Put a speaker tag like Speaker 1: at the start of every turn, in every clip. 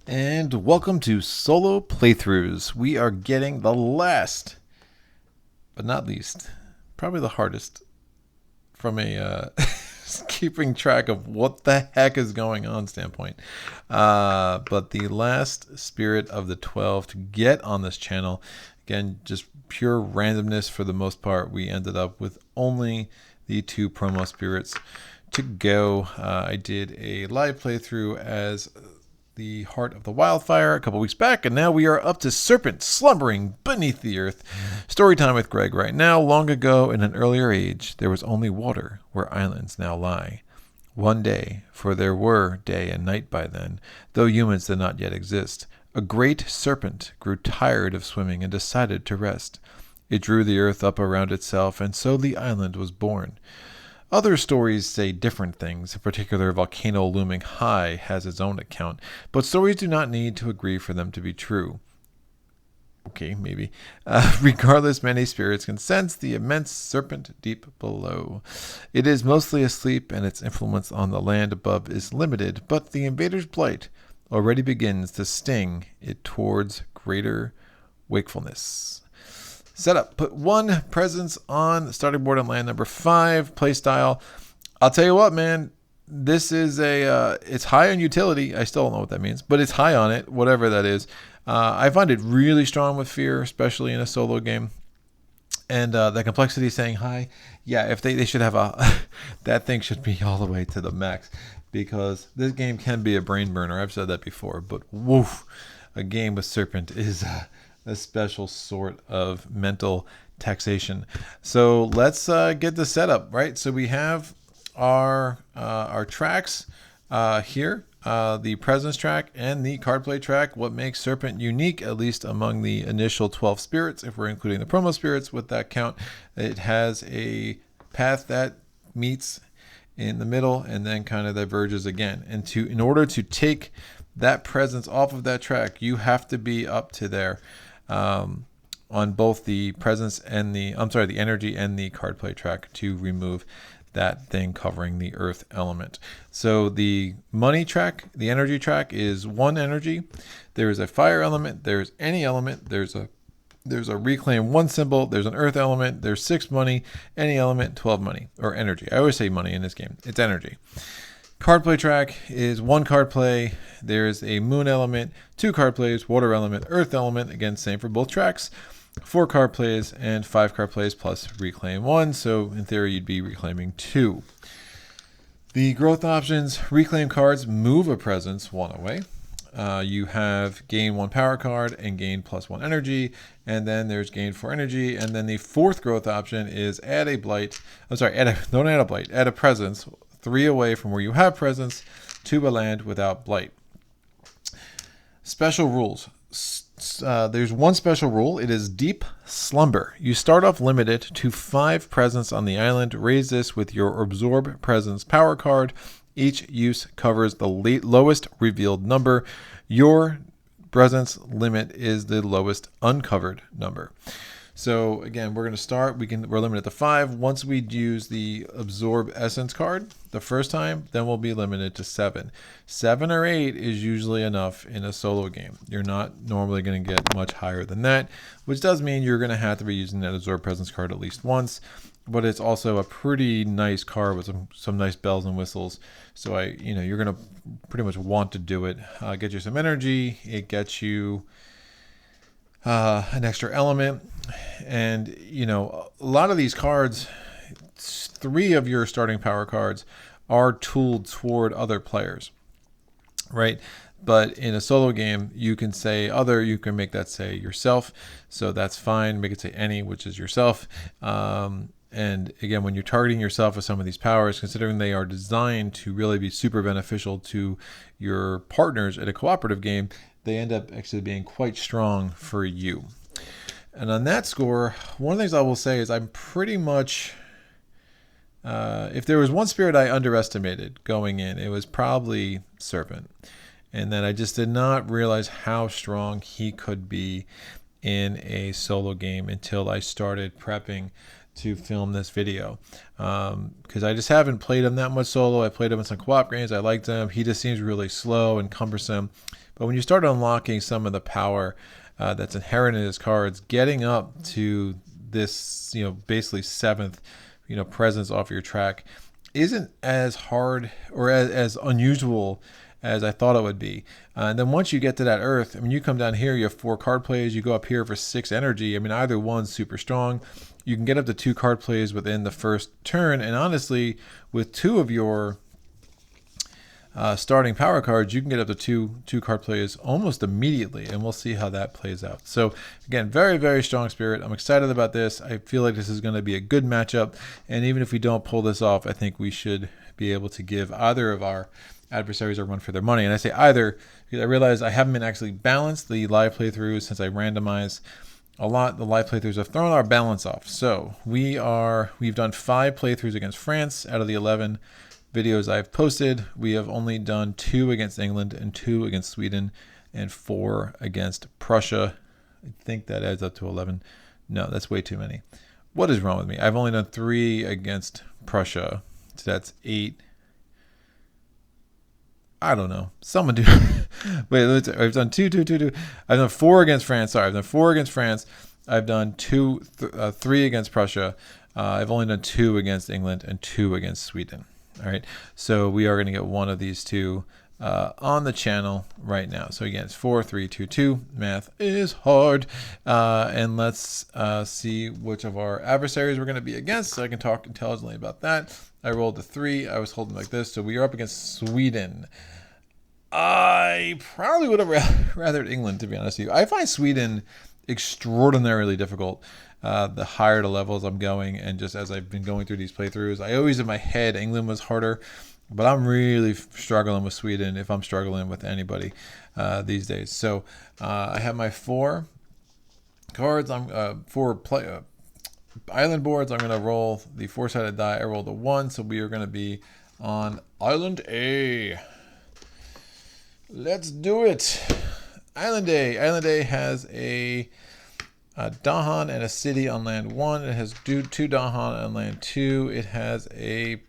Speaker 1: And welcome to Solo Playthroughs. We are getting the last, but not least, probably the hardest from a keeping track of what the heck is going on standpoint. But the last spirit of the 12 to get on this channel, again, just pure randomness for the most part. We ended up with only the 2 promo spirits to go. I did a live playthrough as the Heart of the Wildfire a couple weeks back, and now we are up to Serpent, Slumbering beneath the earth. Story time with Greg right now. Long ago, in an earlier age, there was only water where islands now lie. One day, for there were day and night by then, though humans did not yet exist, a great serpent grew tired of swimming and decided to rest. It drew the earth up around itself, and so the island was born. Other stories say different things. A particular volcano looming high has its own account, but stories do not need to agree for them to be true. Okay, maybe. Regardless, many spirits can sense the immense serpent deep below. It is mostly asleep, and its influence on the land above is limited, but the invader's blight already begins to sting it towards greater wakefulness. Setup. Put 1 presence on the starting board on land number 5. Playstyle. I'll tell you what, man. This is it's high on utility. I still don't know what that means, but it's high on it, whatever that is. I find it really strong with fear, especially in a solo game. And the complexity saying high. Yeah, if they should have that thing should be all the way to the max, because this game can be a brain burner. I've said that before, but woof, a game with Serpent is a special sort of mental taxation. So let's get the setup, right? So we have our tracks here, the presence track and the card play track. What makes Serpent unique, at least among the initial 12 spirits, if we're including the promo spirits with that count, it has a path that meets in the middle and then kind of diverges again. And in order to take that presence off of that track, you have to be up to there. On both the presence and the energy and the card play track to remove that thing covering the earth element. So the money track, the energy track, is 1 energy. There is a fire element. There's any element. There's a reclaim 1 symbol. There's an earth element. There's 6 money. Any element, 12 money or energy. I always say money in this game. It's energy. Card play track is 1 card play. There's a moon element, 2 card plays, water element, earth element. Again, same for both tracks. 4 card plays and 5 card plays plus reclaim 1. So in theory, you'd be reclaiming 2. The growth options: reclaim cards move a presence 1 away. You have gain 1 power card and gain +1 energy, and then there's gain 4 energy. And then the 4th growth option is add a blight. Don't add a blight. Add a presence 3 away from where you have presence to a land without blight. Special rules. There's 1 special rule. It is deep slumber. You start off limited to 5 presence on the island. Raise this with your absorb presence power card. Each use covers the lowest revealed number. Your presence limit is the lowest uncovered number. So again, we're going to start. We're limited to 5. Once we use the absorb essence card the first time, then we'll be limited to 7. 7 or 8 is usually enough in a solo game. You're not normally going to get much higher than that, which does mean you're going to have to be using that absorb presence card at least once. But it's also a pretty nice card with some nice bells and whistles. So you're going to pretty much want to do it. Get you some energy. It gets you an extra element. And a lot of these cards, 3 of your starting power cards are tooled toward other players, right? But in a solo game, you can say other, you can make that say yourself. So that's fine. Make it say any, which is yourself. And again, when you're targeting yourself with some of these powers, considering they are designed to really be super beneficial to your partners in a cooperative game, they end up actually being quite strong for you. And on that score, one of the things I will say is I'm pretty much, if there was 1 spirit I underestimated going in, it was probably Serpent. And then I just did not realize how strong he could be in a solo game until I started prepping to film this video, because I just haven't played him that much solo. I played him in some co-op games. I liked him. He just seems really slow and cumbersome. But when you start unlocking some of the power that's inherent in his cards, getting up to this, basically 7th, presence off your track isn't as hard or as unusual as I thought it would be. And then once you get to that earth, I mean, you come down here, you have 4 card plays, you go up here for 6 energy. I mean, either one's super strong. You can get up to 2 card plays within the first turn. And honestly, with 2 of your starting power cards, you can get up to two card plays almost immediately, and we'll see how that plays out. So again, very, very strong Spirit. I'm excited about this. I feel like this is going to be a good matchup, and even if we don't pull this off, I think we should be able to give either of our adversaries a run for their money. And I say either because I realize I haven't been actually balanced the live playthroughs since I randomized a lot. The live playthroughs have thrown our balance off. So we've done 5 playthroughs against France out of the 11 videos I've posted. We have only done 2 against England and 2 against Sweden and 4 against Prussia. I think that adds up to 11. No, that's way too many. What is wrong with me? I've only done 3 against Prussia. So that's 8. I don't know. Someone do. Wait, I've done 2. I've done 4 against France. Sorry, I've done 4 against France. I've done 3 against Prussia. I've only done 2 against England and 2 against Sweden. All right, so we are going to get one of these 2 on the channel right now. So again, it's 4, 3, 2, 2. Math is hard. And let's see which of our adversaries we're going to be against, so I can talk intelligently about that. I rolled a 3. I was holding like this, so we are up against Sweden. I probably would have rathered England, to be honest with you. I find Sweden extraordinarily difficult. The higher the levels I'm going, and just as I've been going through these playthroughs, I always in my head England was harder, but I'm really struggling with Sweden if I'm struggling with anybody these days. So I have my 4 cards. I'm 4 island boards. I'm going to roll the 4-sided die. I rolled a 1, so we are going to be on Island A. Let's do it. Island A. Island A has a Dahan and a city on land 1. It has 2 Dahan on land 2. It has a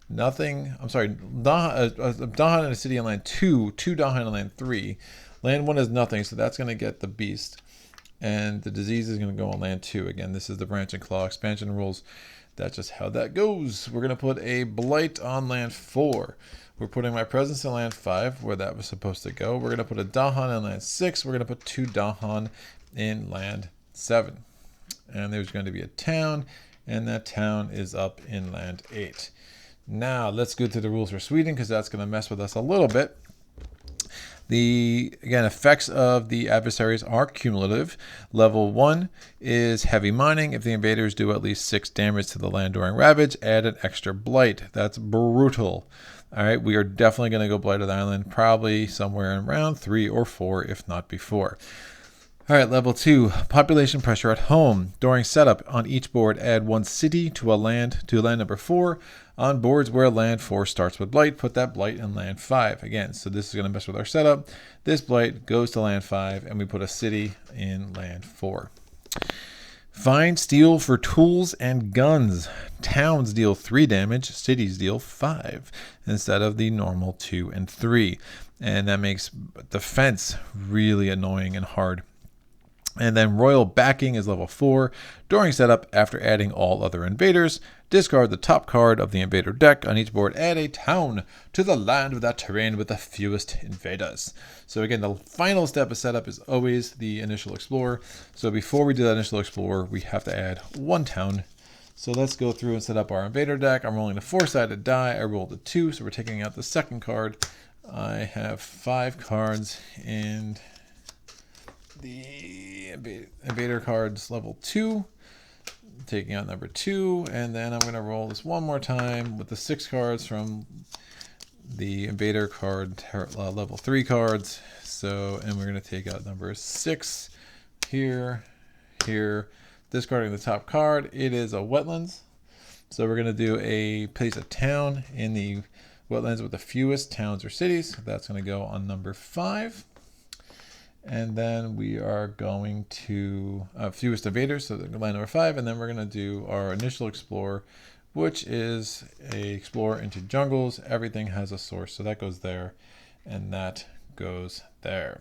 Speaker 1: nothing. I'm sorry, Dahan and a city on land 2. 2 Dahan on land 3. Land 1 is nothing, so that's going to get the beast. And the disease is going to go on land 2. Again, this is the branch and claw expansion rules. That's just how that goes. We're going to put a blight on land 4. We're putting my presence in land 5, where that was supposed to go. We're going to put a Dahan in land 6. We're going to put 2 Dahan in land 7. And there's going to be a town, and that town is up in land 8. Now, let's go through the rules for Sweden, because that's going to mess with us a little bit. The, again, effects of the adversaries are cumulative. Level 1 is heavy mining. If the invaders do at least 6 damage to the land during ravage, add an extra blight. That's brutal. All right, we are definitely going to go blighted island, probably somewhere in round 3 or 4, if not before. All right, level 2, population pressure at home. During setup, on each board, add 1 city to land number 4. On boards where land 4 starts with blight, put that blight in land 5. Again, so this is going to mess with our setup. This blight goes to land 5, and we put a city in land 4. Find steel for tools and guns. Towns deal 3 damage, cities deal 5, instead of the normal 2 and 3. And that makes defense really annoying and hard. And then royal backing is level 4. During setup, after adding all other invaders, discard the top card of the invader deck. On each board, add a town to the land of that terrain with the fewest invaders. So again, the final step of setup is always the initial explorer. So before we do that initial explorer, we have to add 1 town. So let's go through and set up our invader deck. I'm rolling a 4-sided die. I rolled a 2, so we're taking out the second card. I have 5 cards, and the invader cards level 2, taking out number 2, and then I'm going to roll this one more time with the 6 cards from the invader card level 3 cards. So, and we're going to take out number 6 here, discarding the top card. It is a wetlands, so we're going to place a town in the wetlands with the fewest towns or cities. That's going to go on number 5. And then we are going to fewest invaders, so the line number 5, and then we're going to do our initial explore, which is a explore into jungles. Everything has a source, so that goes there, and that goes there.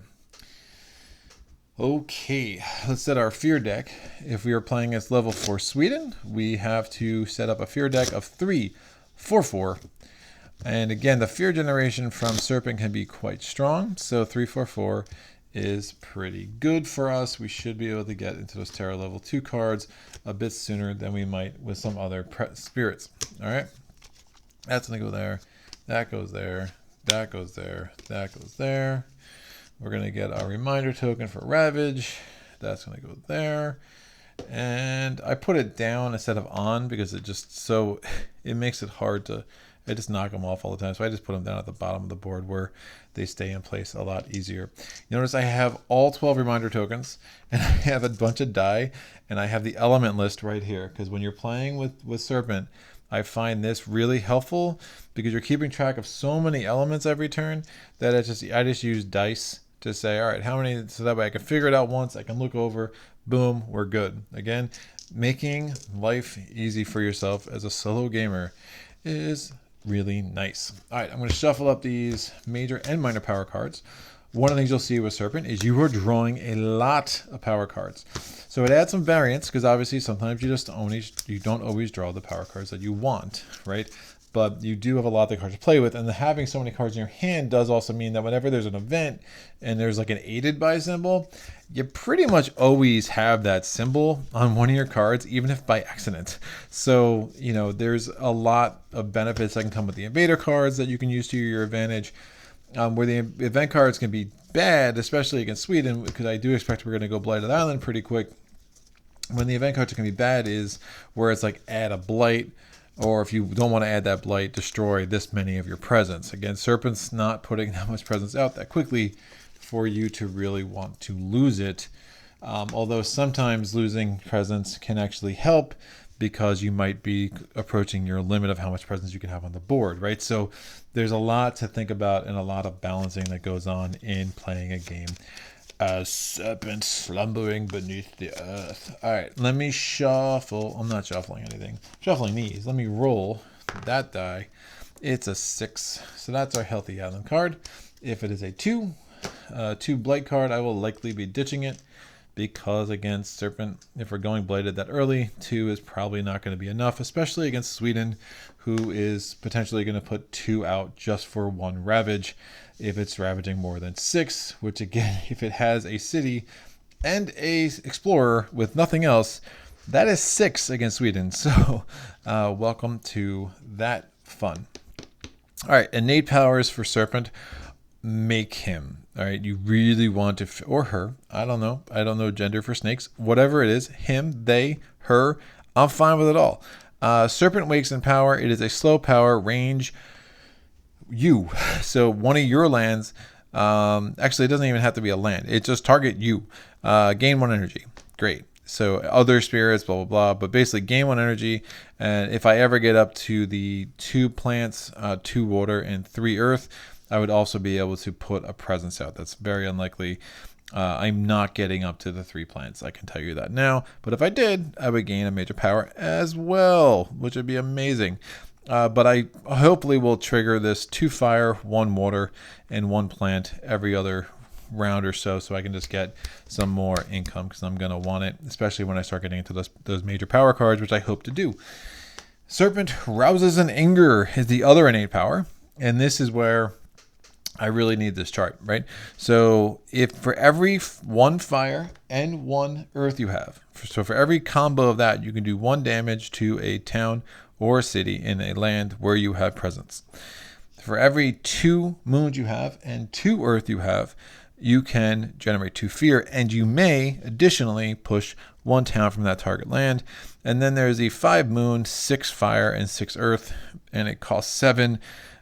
Speaker 1: Okay, let's set our fear deck. If we are playing as level 4 Sweden, we have to set up a fear deck of 3, 4, 4. And again, the fear generation from Serpent can be quite strong, so 3, 4, 4 is pretty good for us. We should be able to get into those Terror level 2 cards a bit sooner than we might with some other spirits. All right, that's going to go there. That goes there. That goes there. That goes there. We're going to get our reminder token for Ravage. That's going to go there. And I put it down instead of on because it makes it hard to, I just knock them off all the time. So I just put them down at the bottom of the board where they stay in place a lot easier. You notice I have all 12 reminder tokens and I have a bunch of die and I have the element list right here. Because when you're playing with Serpent, I find this really helpful because you're keeping track of so many elements every turn that I just use dice to say, all right, how many, so that way I can figure it out once, I can look over, boom, we're good. Again, making life easy for yourself as a solo gamer is really nice. All right, I'm going to shuffle up these major and minor power cards. One of the things you'll see with Serpent is you are drawing a lot of power cards. So it adds some variance because obviously sometimes you don't always draw the power cards that you want, right? But you do have a lot of cards to play with, and having so many cards in your hand does also mean that whenever there's an event and there's like an aided by symbol, you pretty much always have that symbol on one of your cards, even if by accident. So, you know, there's a lot of benefits that can come with the invader cards that you can use to your advantage, where the event cards can be bad, especially against Sweden, because I do expect we're going to go Blighted Island pretty quick. When the event cards can be bad is where it's like add a blight, or if you don't want to add that blight, destroy this many of your presents. Again, Serpent's not putting that much presents out that quickly for you to really want to lose it. Although sometimes losing presents can actually help because you might be approaching your limit of how much presents you can have on the board, right? So there's a lot to think about and a lot of balancing that goes on in playing a game as Serpent slumbering beneath the earth. All right, let me shuffle. I'm not shuffling anything. I'm shuffling these. Let me roll that die. It's a 6. So that's our Healthy Island card. If it is a 2 blight card, I will likely be ditching it because against Serpent, if we're going blighted that early, 2 is probably not going to be enough, especially against Sweden, who is potentially going to put 2 out just for 1 ravage. If it's ravaging more than 6, which again, if it has a city and a explorer with nothing else, that is 6 against Sweden. So welcome to that fun. All right, innate powers for Serpent. Make him. All right, you really want to, or her. I don't know gender for snakes. Whatever it is, him, they, her. I'm fine with it all. Serpent wakes in power. It is a slow power range. You. So one of your lands, actually it doesn't even have to be a land. It just target you. Gain 1 energy. Great. So other spirits, blah, blah, blah. But basically gain 1 energy. And if I ever get up to the 2 plants, 2 water, and 3 earth, I would also be able to put a presence out. That's very unlikely. I'm not getting up to the 3 plants. I can tell you that now. But if I did, I would gain a major power as well, which would be amazing. But I hopefully will trigger this 2 fire, 1 water, and 1 plant every other round or so I can just get some more income because I'm going to want it, especially when I start getting into those major power cards, which I hope to do. Serpent rouses in anger is the other innate power, and this is where I really need this chart, right? So if for every 1 fire and 1 earth you have, so for every combo of that, you can do 1 damage to a town or a city in a land where you have presence. For every 2 moons you have and 2 earth you have, you can generate 2 fear, and you may additionally push 1 town from that target land. And then there's the 5 moon, 6 fire, and 6 earth, and it costs 7.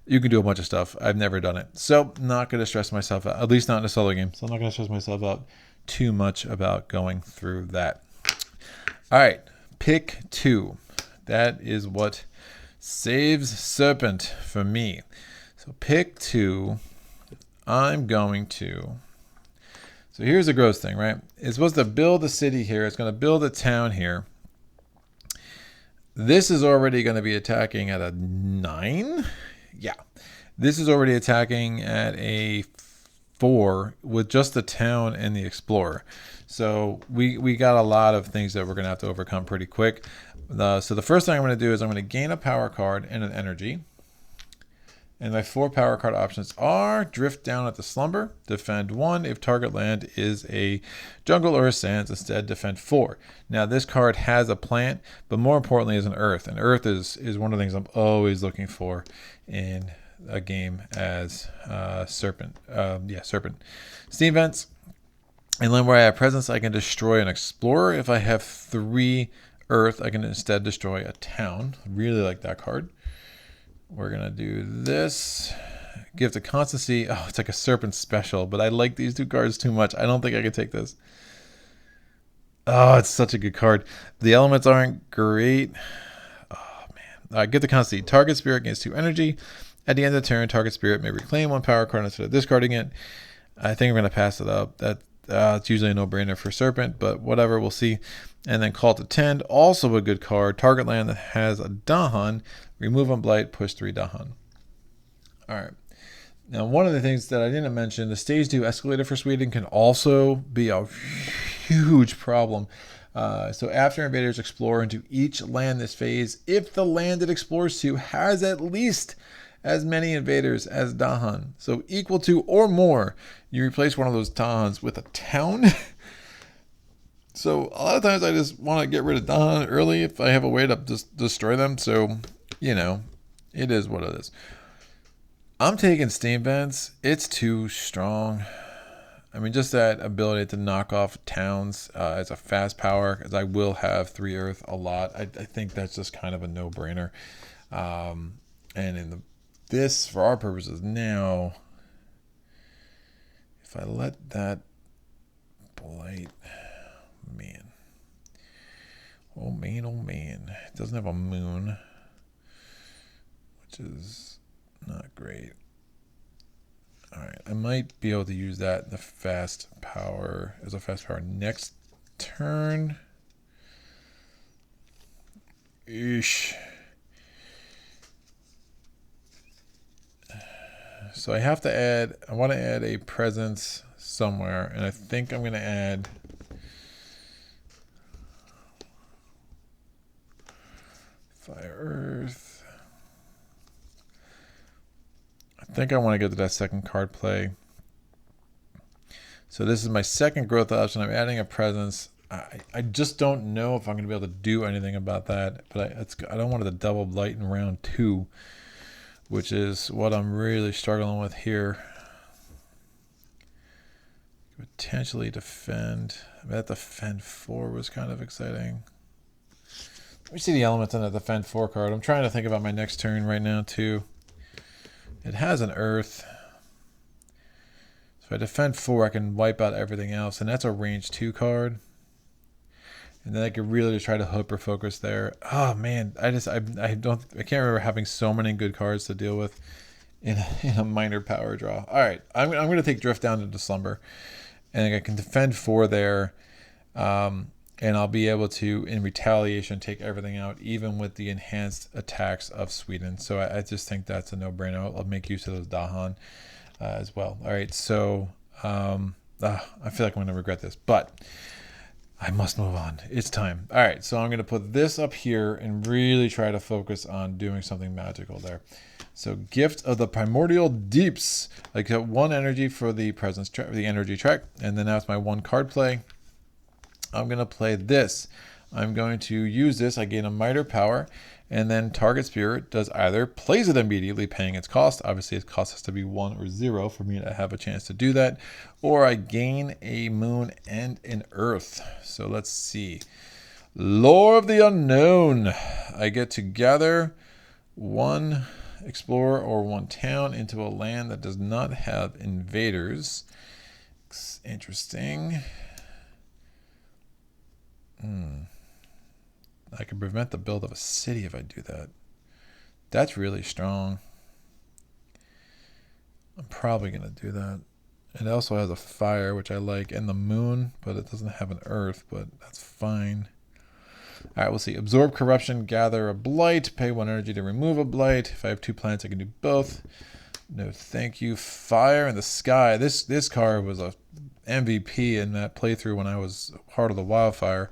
Speaker 1: You can do a bunch of stuff. I've never done it. So not going to stress myself out, at least not in a solo game. So I'm not going to stress myself out too much about going through that. All right, pick 2. That is what saves Serpent for me. So pick 2. I'm going to So here's the gross thing, right? It's supposed to build a city here. It's going to build a town here. This is already going to be attacking at a 9. Yeah. This is already attacking at a 4 with just the town and the explorer. So we got a lot of things that we're going to have to overcome pretty quick. So the first thing I'm going to do is I'm going to gain a power card and an energy. And my 4 power card options are drift down at the slumber, defend 1 if target land is a jungle or a sands, instead defend 4. Now this card has a plant, but more importantly is an earth. And earth is one of the things I'm always looking for in a game as Serpent. Serpent. Steam vents. And then where I have presence, I can destroy an explorer. If I have 3 earth, I can instead destroy a town. Really like that card. We're going to do this. Gift of Constancy. Oh, it's like a Serpent special, but I like these 2 cards too much. I don't think I can take this. Oh, it's such a good card. The elements aren't great. Oh, man. Gift of Constancy. Target spirit gains 2 energy. At the end of the turn, target spirit may reclaim 1 power card instead of discarding it. I think I'm going to pass it up. It's usually a no-brainer for Serpent, but whatever, we'll see. And then Call to Tend, also a good card. Target land that has a Dahan, remove on Blight, push 3 Dahan. All right. Now, one of the things that I didn't mention, the stage 2 escalator for Sweden can also be a huge problem. So after invaders explore into each land this phase, if the land it explores to has at least as many invaders as Dahan, so equal to or more, you replace one of those Dahans with a town. So a lot of times I just want to get rid of Dahan early if I have a way to just destroy them. So, you know, it is what it is. I'm taking Steam Vents. It's too strong. I mean, just that ability to knock off towns as a fast power, because I will have 3 earth a lot. I think that's just kind of a no-brainer. And in this, for our purposes now, if I let that Blight, man. Oh, man, oh, man. It doesn't have a moon, which is not great. All right, I might be able to use that in the fast power as a fast power next turn. Eesh. So I have to add, I want to add a presence somewhere, and I think I'm going to add Fire Earth. I think I want to get to that second card play. So this is my second growth option. I'm adding a presence. I just don't know if I'm going to be able to do anything about that, but I don't want it to double blight in round 2, which is what I'm really struggling with here. Potentially defend. I mean, that defend 4 was kind of exciting. Let me see the elements on that defend 4 card. I'm trying to think about my next turn right now too. It has an earth. So if I defend 4, I can wipe out everything else, and that's a range 2 card. And then I could really just try to hyper focus there. Oh man, I can't remember having so many good cards to deal with in a minor power draw. All right, I'm going to take drift down into slumber, and I can defend 4 there, and I'll be able to, in retaliation, take everything out, even with the enhanced attacks of Sweden. So I just think that's a no-brainer. I'll make use of those Dahan as well. All right, so I feel like I'm going to regret this, but I must move on. It's time. All right, so I'm going to put this up here and really try to focus on doing something magical there. So Gift of the Primordial Deeps. I get 1 energy for the presence track, the energy track, and then that's my 1 card play. I'm going to play this. I'm going to use this. I gain a miter power, and then target spirit does either plays it immediately, paying its cost. Obviously, its cost has to be 1 or 0 for me to have a chance to do that. Or I gain a moon and an earth. So let's see. Lore of the Unknown. I get to gather 1 explorer or 1 town into a land that does not have invaders. It's interesting. I can prevent the build of a city if I do that. That's really strong. I'm probably going to do that. It also has a fire, which I like, and the moon, but it doesn't have an earth, but that's fine. All right, we'll see. Absorb corruption, gather a blight, pay 1 energy to remove a blight. If I have 2 planets, I can do both. No, thank you. Fire in the sky. This card was a MVP in that playthrough when I was Heart of the Wildfire.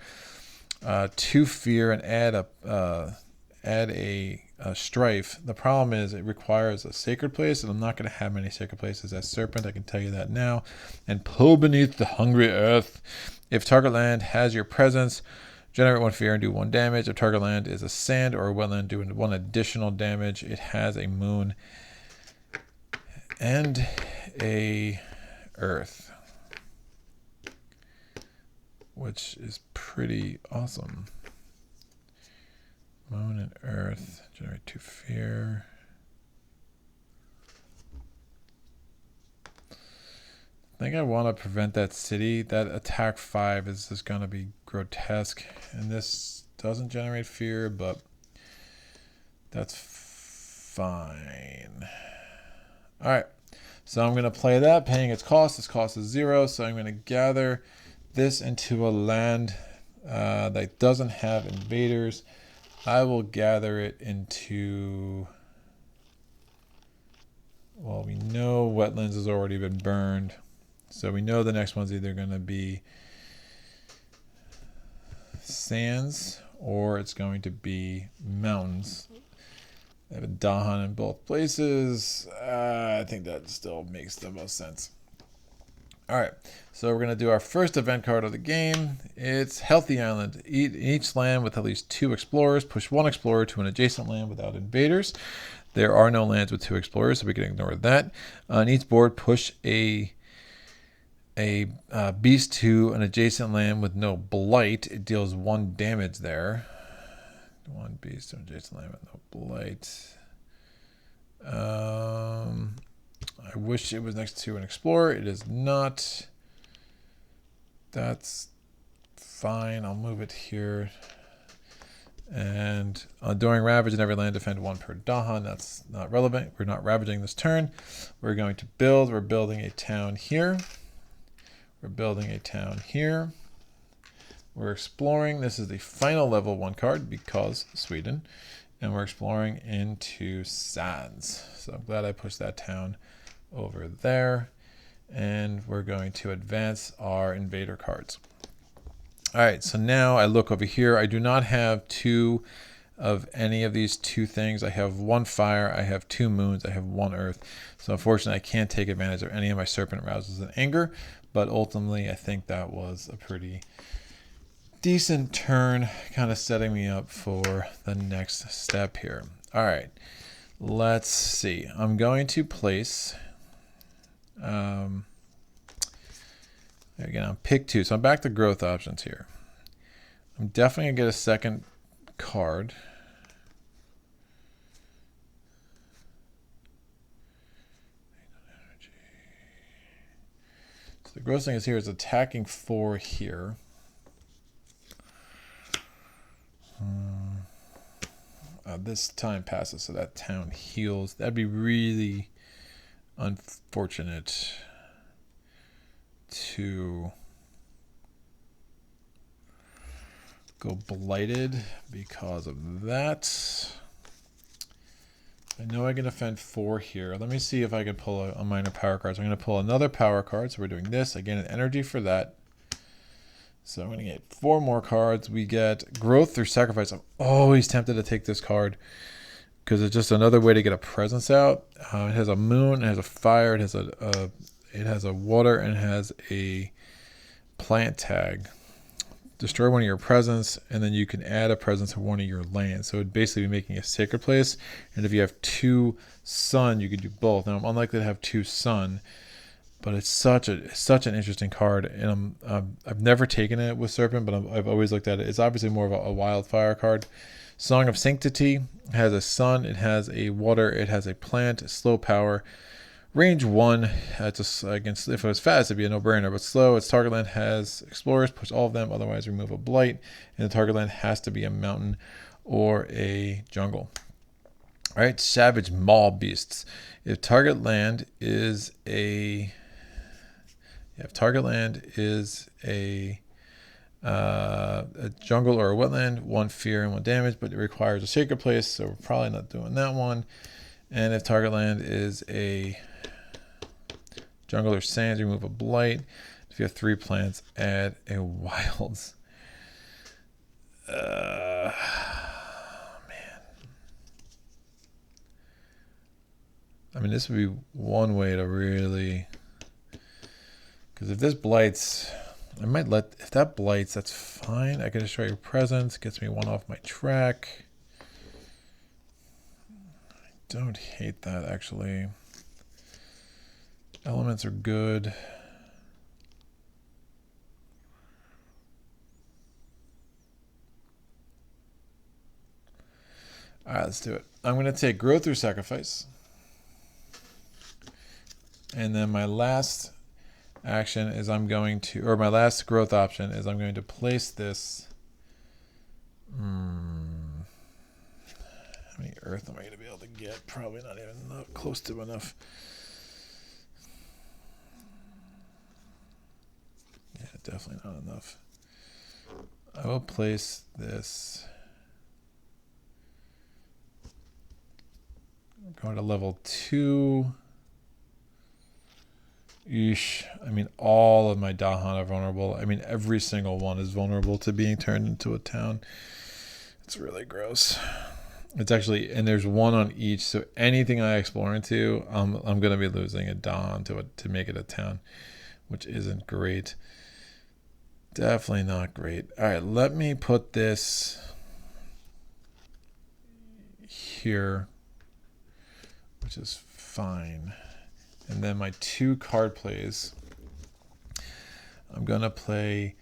Speaker 1: 2 fear and add a strife. The problem is it requires a sacred place, and I'm not going to have many sacred places as Serpent. I can tell you that now. And pull beneath the hungry earth. If target land has your presence, generate 1 fear and do 1 damage. If target land is a sand or a wetland, do 1 additional damage. It has a moon and a earth, which is pretty awesome. Moon and earth, generate 2 fear. I think I want to prevent that city. That attack 5 is just going to be grotesque. And this doesn't generate fear, but that's fine. All right. So I'm going to play that, paying its cost. Its cost is 0. So I'm going to gather this into a land that doesn't have invaders. I will gather it into... Well, we know wetlands has already been burned. So we know the next one's either going to be sands or it's going to be mountains. I have a Dahan in both places. I think that still makes the most sense. All right, so we're going to do our first event card of the game. It's Healthy Island. Each land with at least 2 explorers. Push 1 explorer to an adjacent land without invaders. There are no lands with 2 explorers, so we can ignore that. On each board, push a beast to an adjacent land with no blight. It deals 1 damage there. 1 beast to an adjacent land with no blight. I wish it was next to an explorer. It is not. That's fine. I'll move it here. And during ravage in every land, defend 1 per Dahan. That's not relevant. We're not ravaging this turn. We're going to build. We're building a town here. We're building a town here. We're exploring. This is the final level 1 card because Sweden. And we're exploring into sands. So I'm glad I pushed that town over there. And we're going to advance our invader cards. All right, so now I look over here. I do not have 2 of any of these 2 things. I have 1 fire, I have 2 moons, I have 1 earth. So unfortunately, I can't take advantage of any of my serpent rouses and anger. But ultimately, I think that was a pretty decent turn, kind of setting me up for the next step here. All right, let's see. I'm going to place, again, on pick 2. So I'm back to growth options here. I'm definitely going to get a second card. So the gross thing is here is attacking 4 here. This time passes, so that town heals. That'd be really unfortunate to go blighted because of that. I know I can defend 4 here. Let me see if I can pull a minor power card. So I'm going to pull another power card. So we're doing this. I gain an energy for that. So I'm going to get 4 more cards. We get growth through sacrifice. I'm always tempted to take this card because it's just another way to get a presence out. It has a moon, it has a fire, it has a water, and it has a plant tag. Destroy 1 of your presence, and then you can add a presence to 1 of your lands. So it'd basically be making a sacred place. And if you have 2 sun, you could do both. Now I'm unlikely to have 2 sun. But it's such an interesting card, and I've never taken it with Serpent, but I've always looked at it. It's obviously more of a wildfire card. Song of Sanctity has a sun, it has a water, it has a plant, slow power, range 1. It's against if it was fast, it'd be a no-brainer, but slow. Its target land has explorers, push all of them, otherwise remove a blight, and the target land has to be a mountain or a jungle. All right, Savage Maul Beasts. If target land is a If target land is a jungle or a wetland, 1 fear and 1 damage, but it requires a sacred place, so we're probably not doing that one. And if target land is a jungle or sands, remove a blight. If you have 3 plants, add a wilds. Man. I mean, this would be one way to really... Because if this blights... I might let... If that blights, that's fine. I can destroy your presence. Gets me 1 off my track. I don't hate that, actually. Elements are good. All right, let's do it. I'm going to take Growth through Sacrifice. And then my last action is I'm going to, or my last growth option is I'm going to place this. How many earth am I going to be able to get? Probably not even close to enough. Yeah, definitely not enough. I will place this. Going to level 2. Eesh. I mean, all of my Dahan are vulnerable. I mean, every single one is vulnerable to being turned into a town. It's really gross. It's actually, and there's 1 on each, so anything I explore into, I'm going to be losing a Dahan to make it a town, which isn't great. Definitely not great. All right, let me put this here, which is fine. And then my 2 card plays. I'm going to play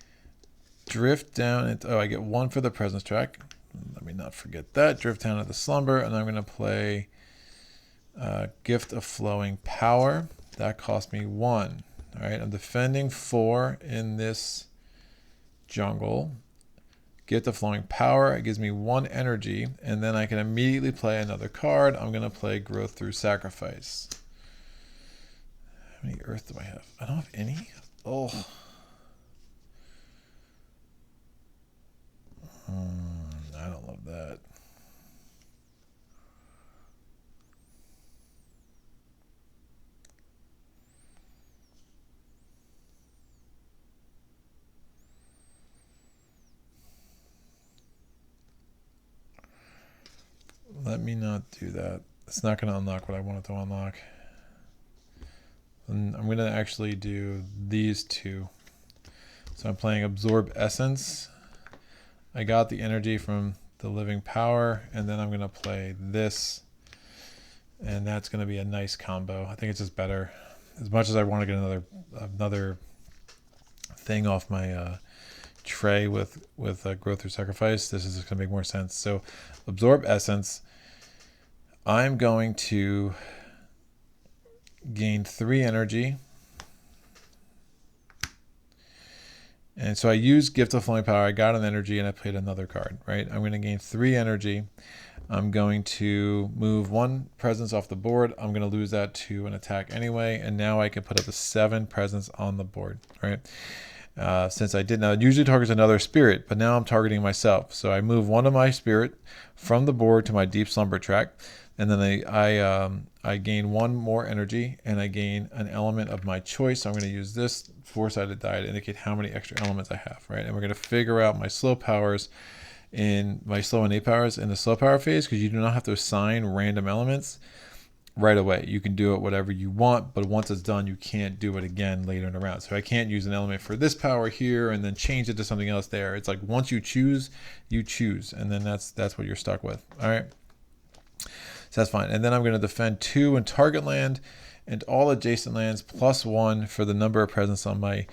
Speaker 1: Drift Down. I get 1 for the presence track. Let me not forget that. Drift Down at the Slumber. And I'm going to play Gift of Flowing Power. That cost me 1. All right, I'm defending 4 in this jungle. Gift of Flowing Power. It gives me 1 energy. And then I can immediately play another card. I'm going to play Growth through Sacrifice. How many earth do I have? I don't have any. Oh. I don't love that. Let me not do that. It's not going to unlock what I want it to unlock. And I'm going to actually do these 2. So I'm playing Absorb Essence. I got the energy from the Living Power, and then I'm going to play this. And that's going to be a nice combo. I think it's just better. As much as I want to get another thing off my tray with Growth through Sacrifice, this is just going to make more sense. So Absorb Essence. I'm going to gain 3 energy. And so I used Gift of Flowing Power. I got an energy and I played another card, right? I'm going to gain 3 energy. I'm going to move 1 presence off the board. I'm going to lose that to an attack anyway. And now I can put up to 7 presence on the board, right? Since I did now, it usually targets another spirit, but now I'm targeting myself. So I move 1 of my spirit from the board to my Deep Slumber track. And then I gain 1 more energy, and I gain an element of my choice. So I'm going to use this 4-sided die to indicate how many extra elements I have, right? And we're going to figure out my slow powers in my slow innate powers in the slow power phase, because you do not have to assign random elements right away. You can do it whatever you want, but once it's done, you can't do it again later in the round. So I can't use an element for this power here and then change it to something else there. It's like once you choose, and then that's what you're stuck with. All right. So that's fine. And then I'm going to defend 2 in target land and all adjacent lands +1 for the number of presence on my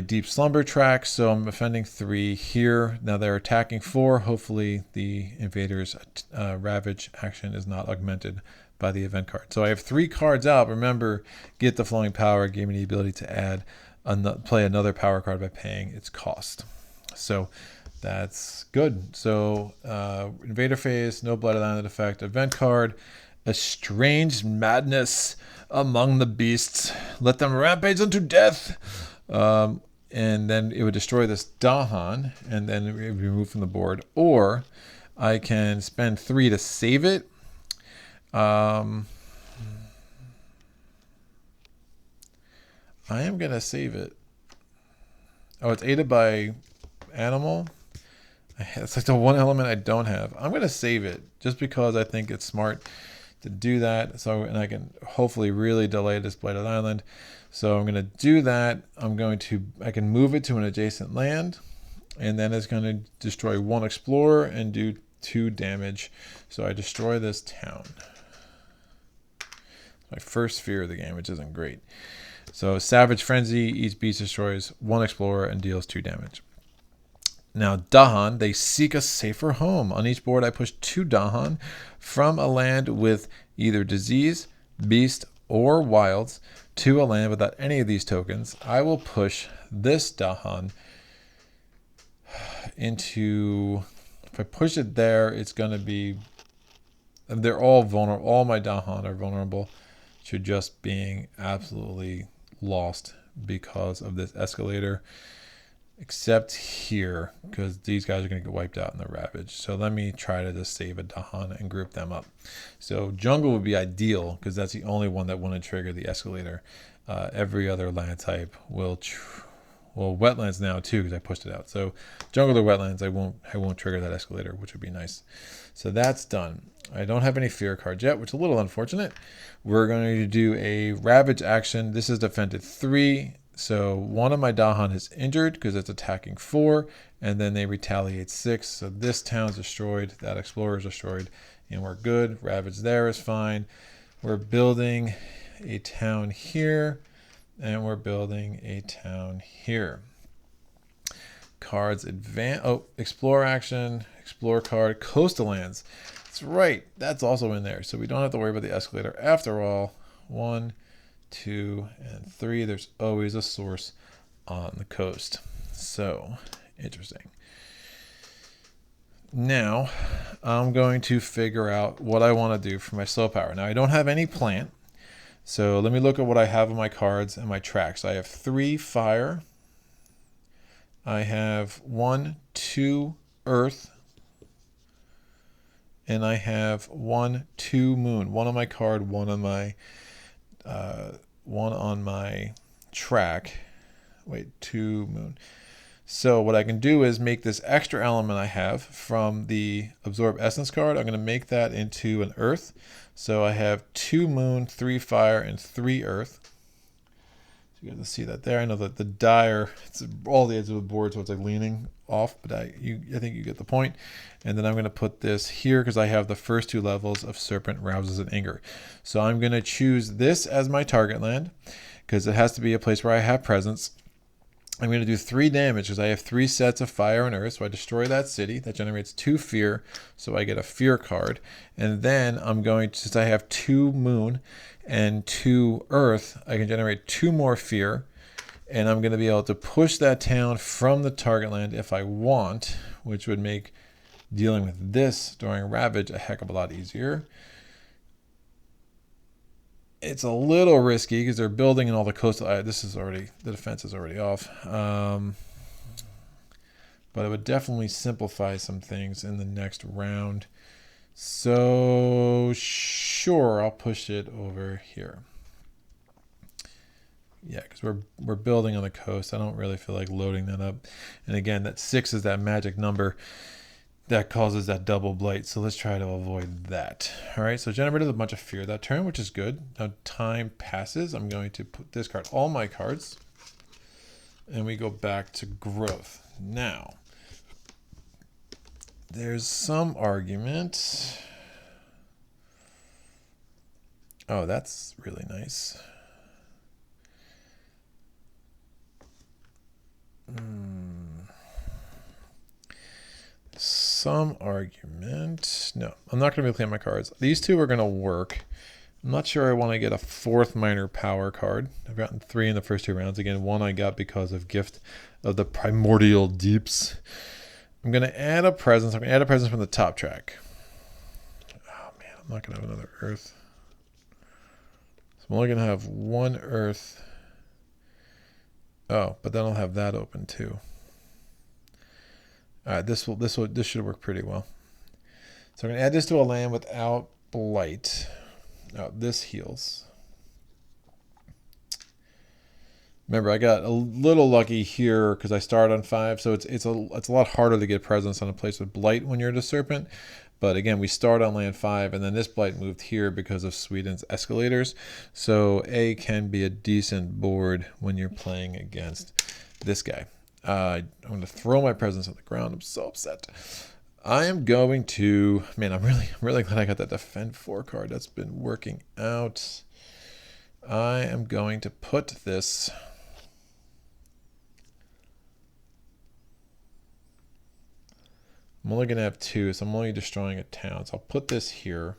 Speaker 1: Deep Slumber track. So I'm defending 3 here. Now they're attacking 4. Hopefully the invader's ravage action is not augmented by the event card. So I have 3 cards out. Remember, Get the Flowing Power gave me the ability to add play another power card by paying its cost. So that's good. So invader phase, no blood island effect. Event card, A strange madness among the beasts. Let them rampage unto death. And then it would destroy this Dahan, and then it would be removed from the board. Or I can spend 3 to save it. I am going to save it. Oh, it's aided by animal. It's like the one element I don't have. I'm going to save it just because I think it's smart to do that. So, and I can hopefully really delay this Blighted Island. So I'm going to do that. I can move it to an adjacent land, and then it's going to destroy 1 explorer and do 2 damage. So I destroy this town. My first fear of the game, which isn't great. So Savage Frenzy, each beast destroys 1 explorer and deals 2 damage. Now Dahan, they seek a safer home. On each board I push 2 Dahan from a land with either disease, beast, or wilds to a land without any of these tokens. I will push this Dahan into, if I push it there, it's going to be, they're all vulnerable. All my Dahan are vulnerable to just being absolutely lost because of this escalator. Except here, because these guys are going to get wiped out in the Ravage. So let me try to just save a Dahan and group them up. So jungle would be ideal, because that's the only one that wouldn't trigger the escalator. Every other land type will, well, wetlands now too, because I pushed it out. So jungle or wetlands, I won't trigger that escalator, which would be nice. So that's done. I don't have any fear cards yet, which is a little unfortunate. We're going to do a Ravage action. This is defended 3. So one of my Dahan is injured because it's attacking 4, and then they retaliate 6. So this town's destroyed, that explorer is destroyed, and we're good. Ravage there is fine. We're building a town here, and we're building a town here. Cards advance. Oh, explore action, explore card, coastal lands. That's right. That's also in there. So we don't have to worry about the escalator after all. 1, 2, and 3. There's always a source on the coast. So interesting. Now I'm going to figure out what I want to do for my slow power. Now I don't have any plant. So let me look at what I have on my cards and my tracks. I have 3 fire. I have 1, 2 earth. And I have 1, 2 moon. 1 on my card, 1 on my track. Wait, 2 moon. So what I can do is make this extra element I have from the Absorb Essence card. I'm going to make that into an earth. So I have 2 moon, 3 fire, and 3 earth. So you guys can see that there. I know that the die it's all the edges of the board, so it's like leaning off, but I think you get the point. And then I'm going to put this here because I have the first 2 levels of Serpent, Rouses, and Anger. So I'm going to choose this as my target land because it has to be a place where I have presence. I'm going to do 3 damage because I have 3 sets of fire and earth. So I destroy that city. That generates 2 fear. So I get a fear card. And then I'm going to, since I have 2 moon and 2 earth, I can generate 2 more fear. And I'm going to be able to push that town from the target land if I want, which would make dealing with this during Ravage a heck of a lot easier. It's a little risky because they're building in all the coastal. This is already, the defense is already off. But it would definitely simplify some things in the next round. So sure, I'll push it over here. Yeah, because we're building on the coast. I don't really feel like loading that up. And again, that 6 is that magic number that causes that double blight. So let's try to avoid that. All right, so generated a bunch of fear that turn, which is good. Now time passes. I'm going to discard all my cards. And we go back to growth. Now, there's some argument. Oh, that's really nice. Some argument. No, I'm not going to be playing my cards. These 2 are going to work. I'm not sure I want to get a 4th minor power card. I've gotten 3 in the first 2 rounds. Again, 1 I got because of Gift of the Primordial Deeps. I'm going to add a presence. I'm going to add a presence from the top track. Oh man, I'm not going to have another earth. I'm only going to have one earth. Oh, but then I'll have that open too. All right, this should work pretty well. So I'm going to add this to a land without blight. Oh, this heals. Remember, I got a little lucky here because I started on 5, so it's a lot harder to get presence on a place with blight when you're the Serpent. But again, we start on land 5, and then this blight moved here because of Sweden's escalators. So A can be a decent board when you're playing against this guy. I'm going to throw my presence on the ground. I'm so upset. I am going to, man, I'm really glad I got that defend 4 card. That's been working out. I am going to put this. I'm only going to have 2, so I'm only destroying a town. So I'll put this here.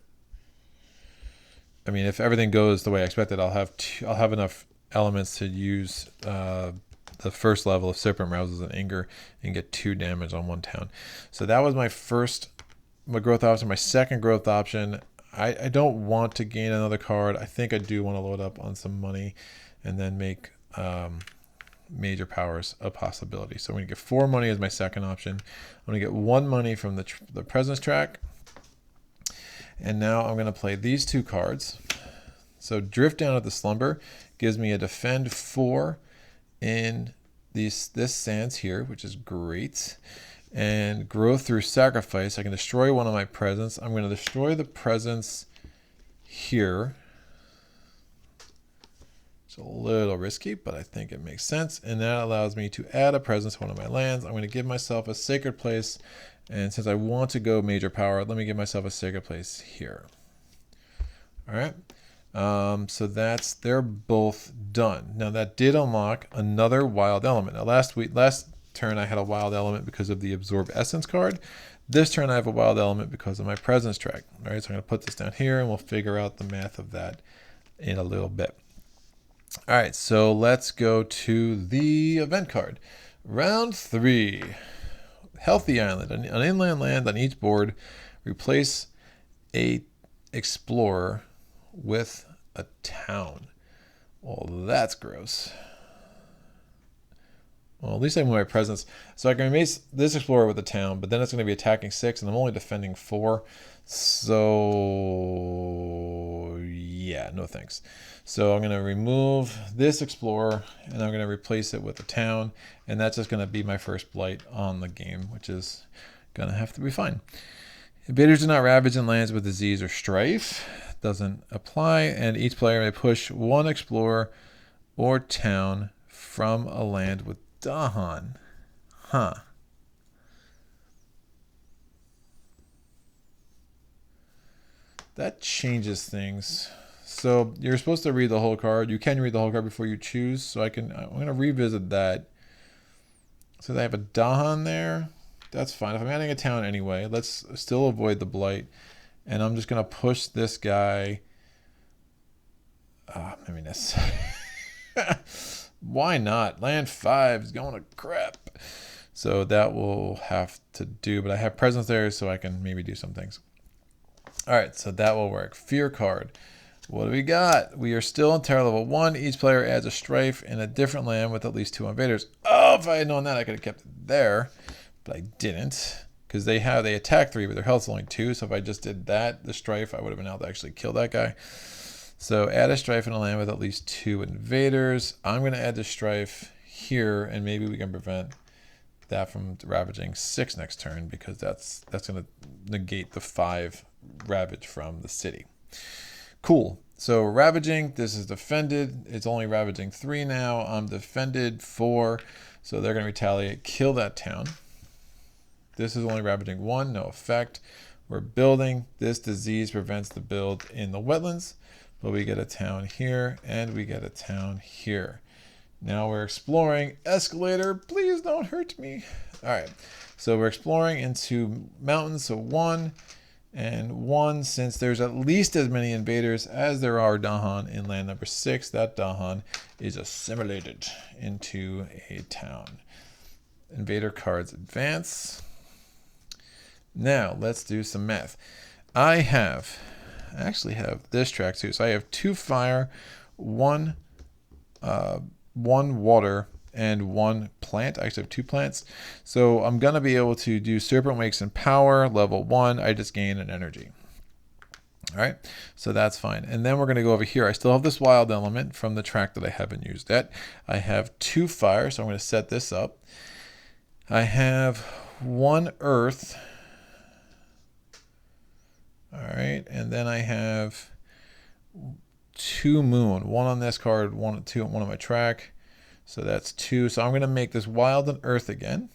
Speaker 1: I mean, if everything goes the way I expected, I'll have enough elements to use the first level of Serpent Rouses and Anger and get 2 damage on 1 town. So that was my growth option. My second growth option, I don't want to gain another card. I think I do want to load up on some money and then make major powers a possibility. So I'm going to get 4 money as my second option. I'm going to get 1 money from the presence track. And now I'm going to play these 2 cards. So Drift Down at the Slumber gives me a defend 4 in this sands here, which is great. And Growth Through Sacrifice, I can destroy one of my presence. I'm going to destroy the presence here. It's a little risky, but I think it makes sense. And that allows me to add a presence to one of my lands. I'm going to give myself a Sacred Place. And since I want to go major power, let me give myself a Sacred Place here. All right. So they're both done. Now that did unlock another wild element. Now last turn I had a wild element because of the Absorb Essence card. This turn I have a wild element because of my presence track. All right, so I'm going to put this down here and we'll figure out the math of that in a little bit. All right, so let's go to the event card. Round 3. Healthy Island. An inland land on each board. Replace a explorer with a town. Well, that's gross. Well, at least I move my presence. So I can replace this explorer with a town, but then it's going to be attacking 6, and I'm only defending 4. So yeah, no thanks. So I'm going to remove this explorer, and I'm going to replace it with a town, and that's just going to be my first blight on the game, which is going to have to be fine. Invaders do not ravage in lands with disease or strife. Doesn't apply, and each player may push 1 explorer or town from a land with Dahan. Huh. That changes things. So you're supposed to read the whole card. You can read the whole card before you choose. So I'm going to revisit that. So they have a Dahan there. That's fine. If I'm adding a town anyway, let's still avoid the blight. And I'm just going to push this guy. Maybe this. Why not? Land 5 is going to crap. So that will have to do. But I have presence there, so I can maybe do some things. All right, so that will work. Fear card. What do we got? We are still in terror level 1. Each player adds a strife in a different land with at least 2 invaders. Oh, if I had known that, I could have kept it there. But I didn't. Because they attack 3, but their health's only 2. So if I just did that, the strife, I would have been able to actually kill that guy. So add a strife in a land with at least 2 invaders. I'm going to add the strife here, and maybe we can prevent that from ravaging 6 next turn, because that's going to negate the 5 ravage from the city. Cool. So ravaging, this is defended. It's only ravaging 3 now. I'm defended 4. So they're going to retaliate, kill that town. This is only ravaging 1, no effect. We're building. This disease prevents the build in the wetlands. But we get a town here, and we get a town here. Now we're exploring. Escalator, please don't hurt me. All right, so we're exploring into mountains. So 1 and 1, since there's at least as many invaders as there are Dahan in land number 6, that Dahan is assimilated into a town. Invader cards advance. Now let's do some math. I actually have this track too. So I have 2 fire, one water and one plant. I actually have 2 plants. So I'm going to be able to do Serpent Wakes and Power, level 1. I just gain an energy. All right, so that's fine. And then we're going to go over here. I still have this wild element from the track that I haven't used yet. I have 2 fire, so I'm going to set this up. I have 1 earth. All right, and then I have 2 moon. 1 on this card, 1 on my track. So that's 2. So I'm going to make this wild and earth again.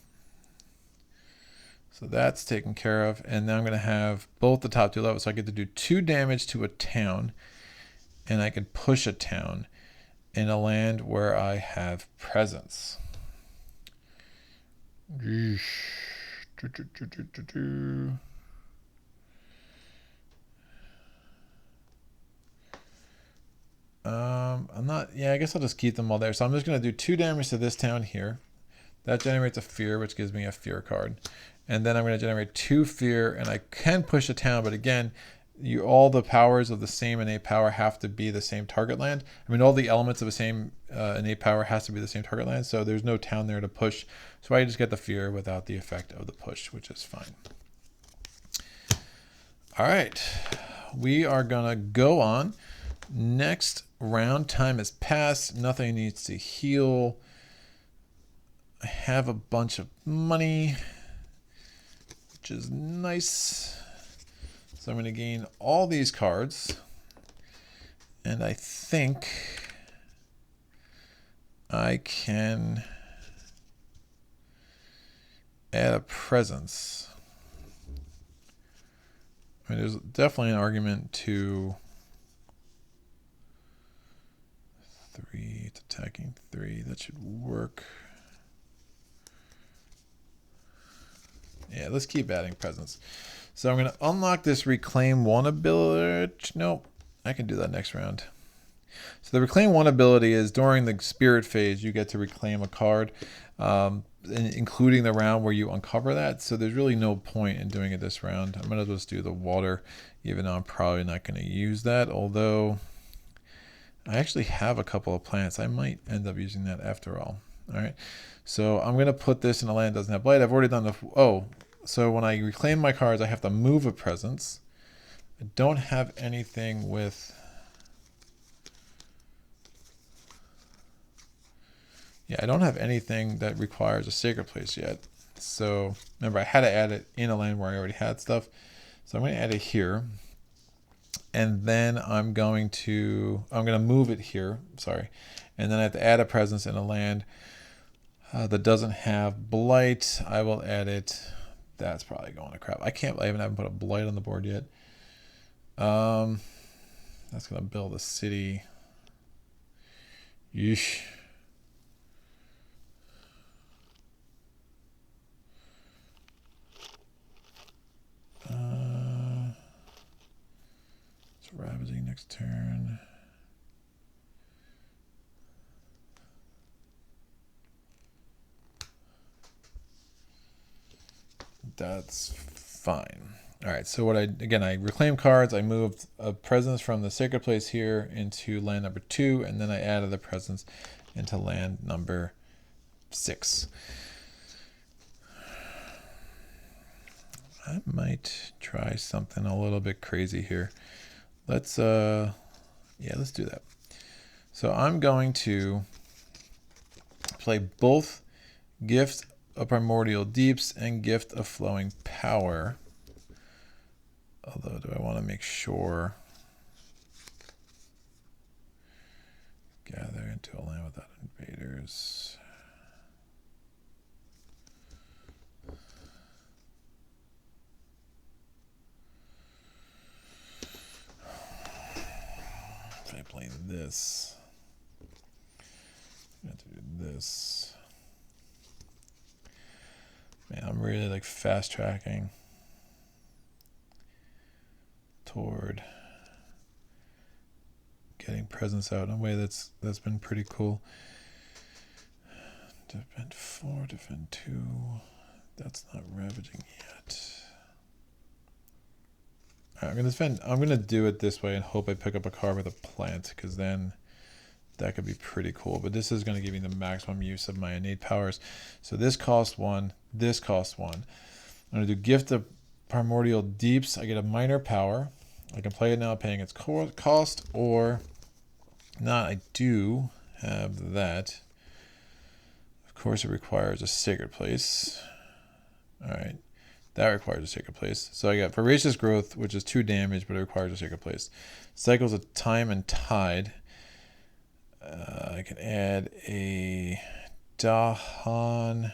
Speaker 1: So that's taken care of. And now I'm going to have both the top 2 levels. So I get to do 2 damage to a town. And I can push a town in a land where I have presence. I'm not, yeah, I guess I'll just keep them all there. So I'm just going to do 2 damage to this town here. That generates a fear, which gives me a fear card. And then I'm going to generate 2 fear, and I can push a town, but again, all the powers of the same innate power have to be the same target land. I mean, all the elements of the same innate power has to be the same target land, so there's no town there to push. So I just get the fear without the effect of the push, which is fine. All right, we are going to go on. Next round, time has passed. Nothing needs to heal. I have a bunch of money, which is nice. So I'm going to gain all these cards. And I think I can add a presence. I mean, there's definitely an argument to 3, it's attacking 3. That should work. Yeah, let's keep adding presence. So I'm going to unlock this Reclaim 1 ability. Nope, I can do that next round. So the Reclaim 1 ability is during the Spirit phase, you get to reclaim a card, including the round where you uncover that. So there's really no point in doing it this round. I'm going to just do the water, even though I'm probably not going to use that. Although I actually have a couple of plants. I might end up using that after all. All right. So I'm going to put this in a land that doesn't have blight. I've already done the... Oh, so when I reclaim my cards, I have to move a presence. I don't have anything with... Yeah, I don't have anything that requires a sacred place yet. So remember, I had to add it in a land where I already had stuff. So I'm going to add it here. And then I'm going to move it here. Sorry. And then I have to add a presence in a land that doesn't have blight. I will add it. That's probably going to crap. I haven't put a blight on the board yet. That's going to build a city. Yeesh. It's ravaging next turn. That's fine. All right, so I reclaim cards. I moved a presence from the sacred place here into land number 2, and then I added the presence into land number 6. I might try something a little bit crazy here. Let's do that. So I'm going to play both Gift of Primordial Deeps and Gift of Flowing Power. Although, do I want to make sure? Gather into a land without invaders. If I play this, I have to do this. Man, I'm really like fast tracking toward getting presence out in a way that's been pretty cool. Defend 4, defend 2. That's not ravaging yet. All right, I'm gonna do it this way and hope I pick up a card with a plant, because then That could be pretty cool, but this is going to give me the maximum use of my innate powers. So this costs 1, this costs 1. I'm going to do Gift of Primordial Deeps. I get a minor power. I can play it now paying its cost, or not. I do have that. Of course, it requires a Sacred Place. All right. That requires a Sacred Place. So I got Voracious Growth, which is 2 damage, but it requires a Sacred Place. Cycles of Time and Tide. I can add a Dahan.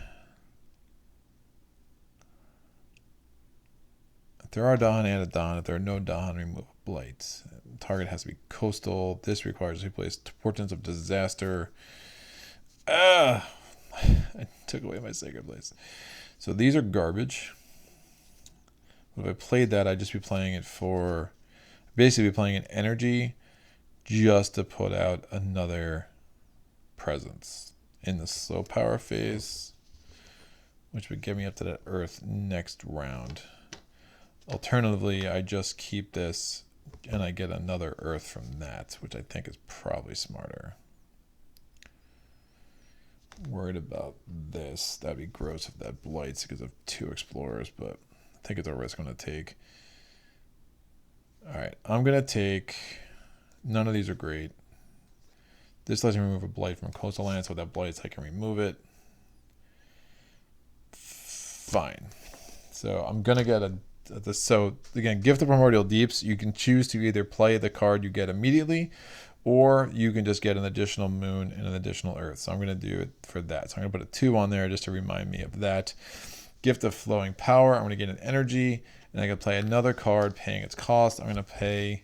Speaker 1: If there are Dahan, add a Dahan. If there are no Dahan, remove a Blight. Target has to be coastal. This requires a place. Portents of Disaster. I took away my Sacred Place. So these are garbage. If I played that, I'd just be playing it for... Basically be playing an energy just to put out another presence in the slow power phase, which would get me up to that Earth next round. Alternatively, I just keep this and I get another Earth from that, which I think is probably smarter. Worried about this. That'd be gross if that blights because of 2 explorers, but I think it's a risk I'm going to take. Alright, I'm going to take... None of these are great. This lets me remove a blight from coastal land, so that blights I can remove it. Fine. So I'm going to get a... So again, Gift of Primordial Deeps, you can choose to either play the card you get immediately, or you can just get an additional moon and an additional earth. So I'm going to do it for that. So I'm going to put a 2 on there just to remind me of that. Gift of Flowing Power, I'm going to get an energy, and I can play another card paying its cost. I'm going to pay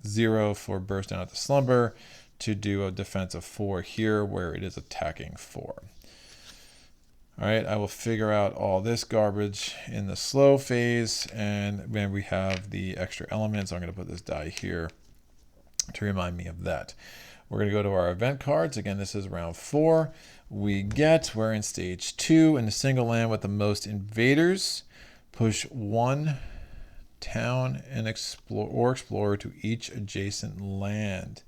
Speaker 1: 0 for Burst Down at the Slumber to do a defense of 4 here where it is attacking 4. Alright, I will figure out all this garbage in the slow phase, and then we have the extra elements. I'm going to put this die here to remind me of that. We're going to go to our event cards. Again, this is round 4. We're in stage 2 in the single land with the most invaders. Push 1 town and explorer to each adjacent land.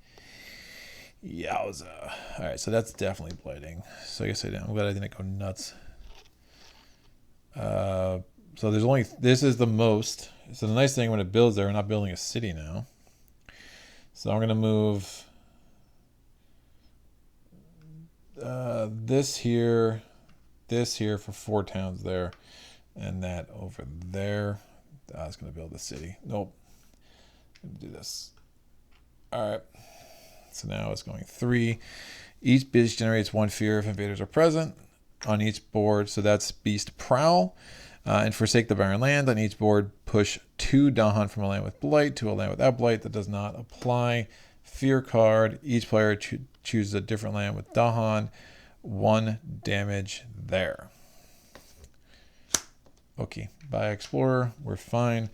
Speaker 1: Yowza. Alright, so that's definitely blighting. So I guess I'm glad I didn't go nuts. So there's only... This is the most. So the nice thing when it builds there, we're not building a city now. So I'm going to move this here for 4 towns there, and that over there. I was going to build a city. Nope. I'm going to do this. All right. So now it's going 3. Each beast generates 1 fear if invaders are present on each board. So that's Beast Prowl. And forsake the barren land. On each board, push 2 Dahan from a land with blight to a land without blight. That does not apply. Fear card. Each player chooses a different land with Dahan. 1 damage there. Okay, by Explorer, we're fine.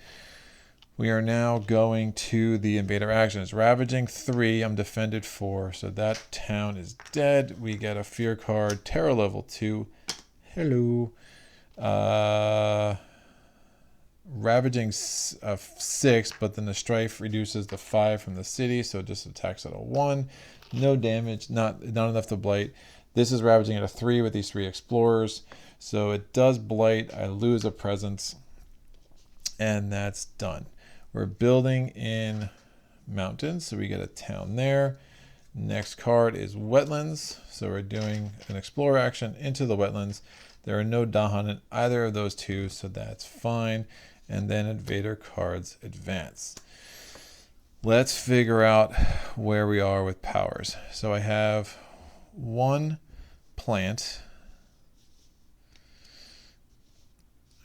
Speaker 1: We are now going to the invader actions. Ravaging 3, I'm defended 4, so that town is dead. We get a fear card, terror level 2. Hello. Ravaging 6, but then the strife reduces the 5 from the city, so it just attacks at a 1. No damage, not enough to blight. This is ravaging at a 3 with these 3 explorers. So it does blight. I lose a presence. And that's done. We're building in mountains. So we get a town there. Next card is wetlands. So we're doing an explorer action into the wetlands. There are no Dahan in either of those 2. So that's fine. And then invader cards advance. Let's figure out where we are with powers. So I have 1 plant.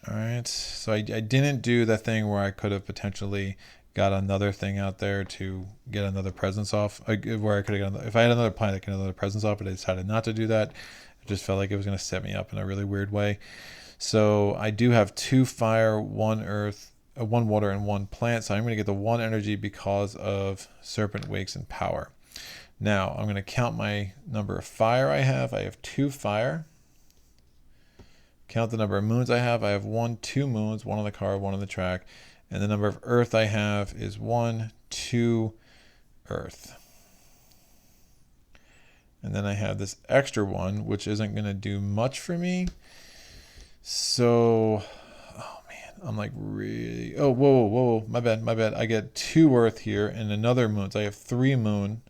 Speaker 1: All right, so I didn't do the thing where I could have potentially got another thing out there to get another presence off. Where I could have gotten, if I had another plant, I could get another presence off, but I decided not to do that. It just felt like it was going to set me up in a really weird way. So I do have 2 fire, 1 earth, 1 water, and 1 plant. So I'm going to get the 1 energy because of Serpent, Wakes, and Power. Now I'm going to count my number of fire I have. I have 2 fire. Count the number of moons I have. I have 2 moons, 1 on the card, 1 on the track. And the number of earth I have is 1, 2 earth. And then I have this extra one, which isn't going to do much for me. So, oh man, I'm like really, oh, whoa, my bad. I get 2 earth here and another moon. So I have 3 moon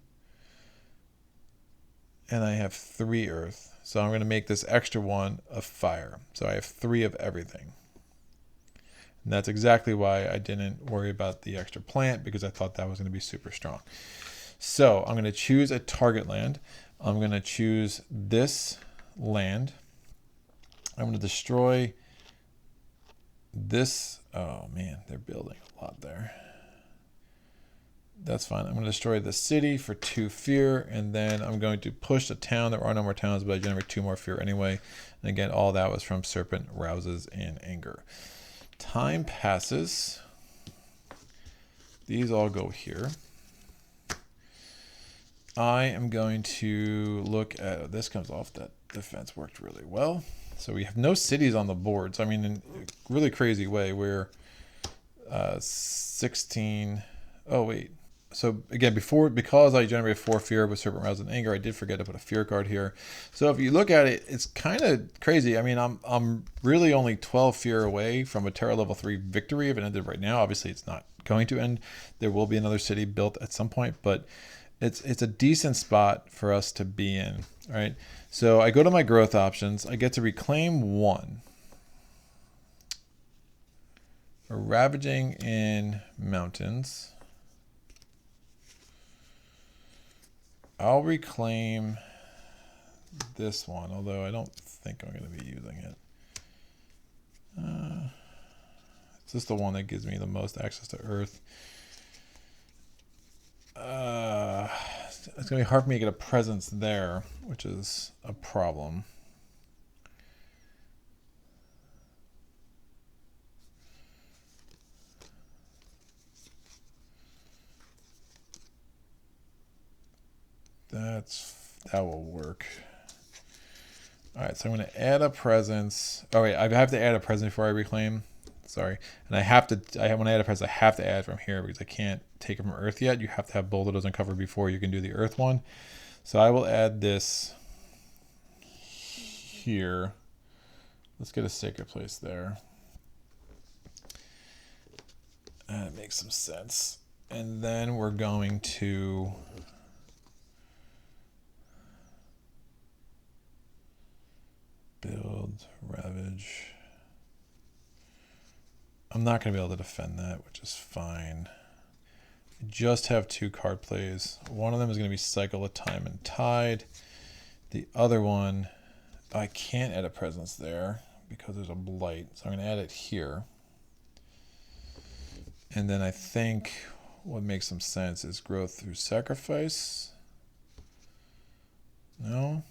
Speaker 1: and I have 3 earth. So I'm going to make this extra one of fire. So I have 3 of everything. And that's exactly why I didn't worry about the extra plant, because I thought that was going to be super strong. So I'm going to choose a target land. I'm going to choose this land. I'm going to destroy this. Oh man, they're building a lot there. That's fine. I'm going to destroy the city for 2 fear, and then I'm going to push the town. There are no more towns, but I generate 2 more fear anyway. And again, all that was from Serpent rouses in anger. Time passes. These all go here. I am going to look at, this comes off, that defense worked really well. So we have no cities on the board. So I mean, in a really crazy way, we're 16. Oh wait. So again, because I generated 4 fear with Serpent Rouse and Anger, I did forget to put a fear card here. So if you look at it, it's kind of crazy. I mean, I'm really only 12 fear away from a Terra level 3 victory if it ended right now. Obviously, it's not going to end. There will be another city built at some point, but it's a decent spot for us to be in, right? So I go to my growth options. I get to reclaim 1. We're ravaging in mountains. I'll reclaim this one, although I don't think I'm going to be using it. It's just the one that gives me the most access to Earth. It's going to be hard for me to get a presence there, which is a problem. That will work. All right, so I'm going to add a presence. Oh wait, I have to add a presence before I reclaim. Sorry, and I have to. When I add a presence, I have to add from here because I can't take it from Earth yet. You have to have both of those uncovered before you can do the Earth one. So I will add this here. Let's get a sacred place there. That makes some sense. And then we're going to build ravage. I'm not going to be able to defend that, which is fine. I just have 2 card plays. One of them is going to be Cycle of Time and Tide. The other one, I can't add a presence there because there's a blight. So I'm going to add it here. And then I think what makes some sense is growth through sacrifice. No?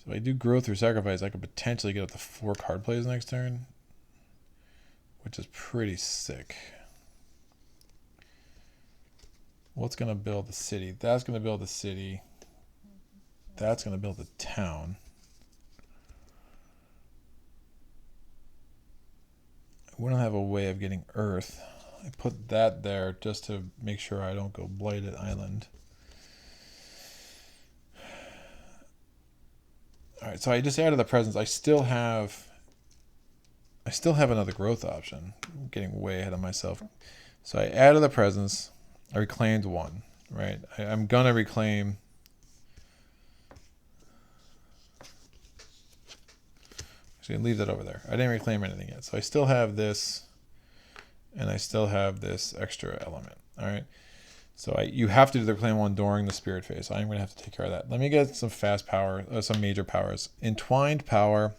Speaker 1: If I do grow through sacrifice, I could potentially get up to 4 card plays next turn, which is pretty sick. What's going to build the city? That's going to build the city. That's going to build the town. We don't have a way of getting Earth. I put that there just to make sure I don't go Blighted Island. All right, so I just added the presence. I still have another growth option. I'm getting way ahead of myself. So I added the presence. I reclaimed 1, right? I'm gonna reclaim. Actually, leave that over there. I didn't reclaim anything yet. So I still have this, and I still have this extra element. All right. So you have to do the reclaim 1 during the spirit phase. So I'm going to have to take care of that. Let me get some fast power, some major powers. Entwined power.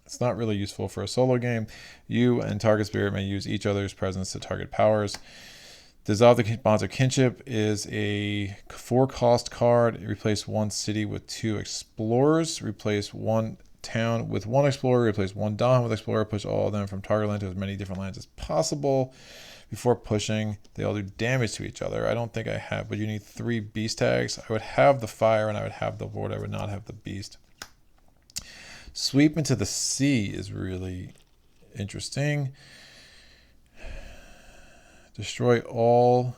Speaker 1: It's not really useful for a solo game. You and target spirit may use each other's presence to target powers. Dissolve the Bonds of Kinship is a 4-cost card. Replace 1 city with 2 explorers. Replace 1 town with 1 explorer. Replace 1 Dom with explorer. Push all of them from target land to as many different lands as possible. Before pushing, they all do damage to each other. I don't think I have, but you need 3 beast tags. I would have the fire and I would have the ward. I would not have the beast. Sweep into the sea is really interesting. Destroy all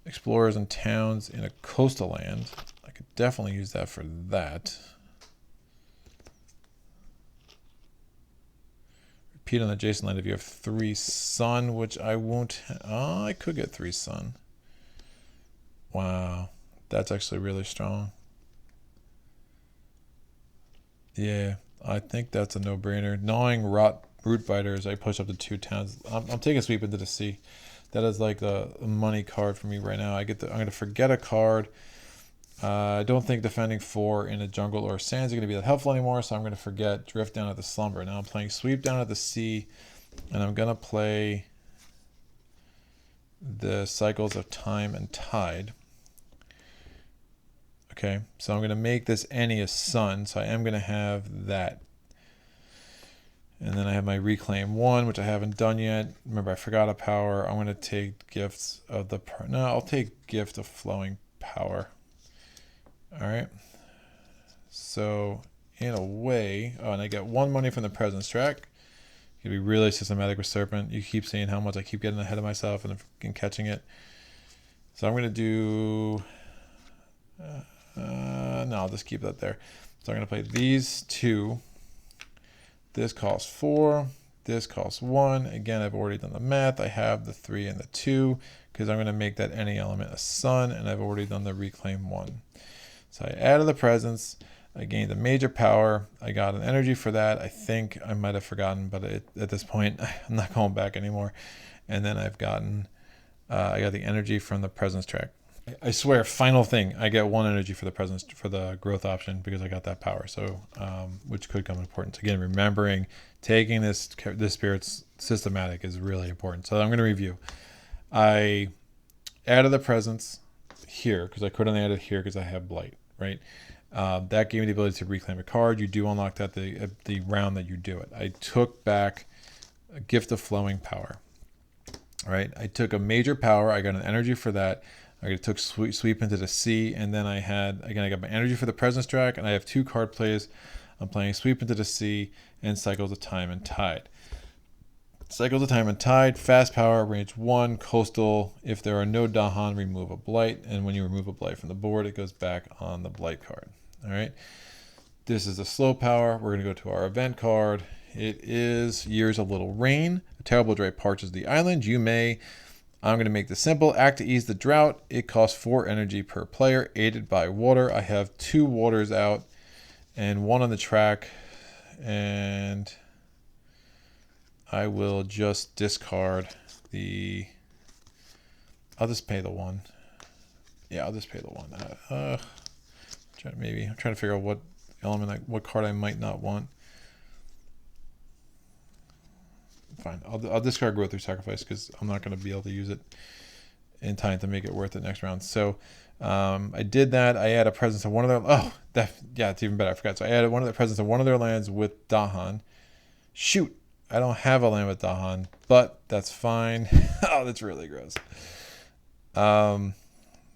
Speaker 1: explorers and towns in a coastal land. I could definitely use that for that. Repeat on adjacent land if you have 3 sun, which I won't. Oh, I could get 3 sun. Wow, that's actually really strong. Yeah, I think that's a no-brainer. Gnawing root biters, I push up to 2 towns. I'm taking a sweep into the sea. That is like the money card for me right now. I'm going to forget a card. I don't think defending 4 in a jungle or sands is going to be that helpful anymore, so I'm going to forget drift down at the slumber. Now I'm playing sweep down at the sea, and I'm going to play the cycles of time and tide. Okay, so I'm going to make this any a sun, so I am going to have that. And then I have my reclaim 1, which I haven't done yet. Remember, I forgot a power. I'm going to take gifts of the... No, I'll take gift of flowing power. All right. So, in a way... Oh, and I get 1 money from the presence track. You can be really systematic with Serpent. You keep seeing how much I keep getting ahead of myself and catching it. So I'm going to do... no, I'll just keep that there. So I'm going to play these 2. This costs 4. This costs 1. Again, I've already done the math. I have the 3 and the 2 because I'm going to make that any element a sun, and I've already done the reclaim 1. So I added the presence. I gained a major power. I got an energy for that. I think I might have forgotten, but at this point, I'm not going back anymore. And then I've gotten, I got the energy from the presence track. I swear, final thing, I get 1 energy for the presence for the growth option because I got that power. So, which could come important. Again, remembering taking this spirit's systematic is really important. So I'm going to review. I added the presence here because I couldn't add it here because I have blight, right? That gave me the ability to reclaim a card. You do unlock that the round that you do it. I took back a gift of flowing power. All right, I took a major power. I got an energy for that. I took sweep into the sea, and then I got my energy for the presence track, and I have 2 card plays. I'm playing sweep into the sea and cycles of time and tide. Cycles of time and tide, fast power, range 1, coastal. If there are no Dahan, remove a blight, and when you remove a blight from the board, it goes back on the blight card. All right. This is a slow power. We're going to go to our event card. It is Years of Little Rain. A terrible drought parches the island. You may... I'm going to make this simple. Act to ease the drought. It costs 4 energy per player, aided by water. I have 2 waters out and 1 on the track. And I will just discard the... I'll just pay the 1. Yeah, I'll just pay the 1. I'm trying to figure out what element, what card I might not want. Fine, I'll discard Growth through Sacrifice because I'm not going to be able to use it in time to make it worth it next round. So I did that. I add a presence of one of their... it's even better. I forgot. So I added one of the presence of one of their lands with Dahan. Shoot, I don't have a land with Dahan, but that's fine. Oh, that's really gross.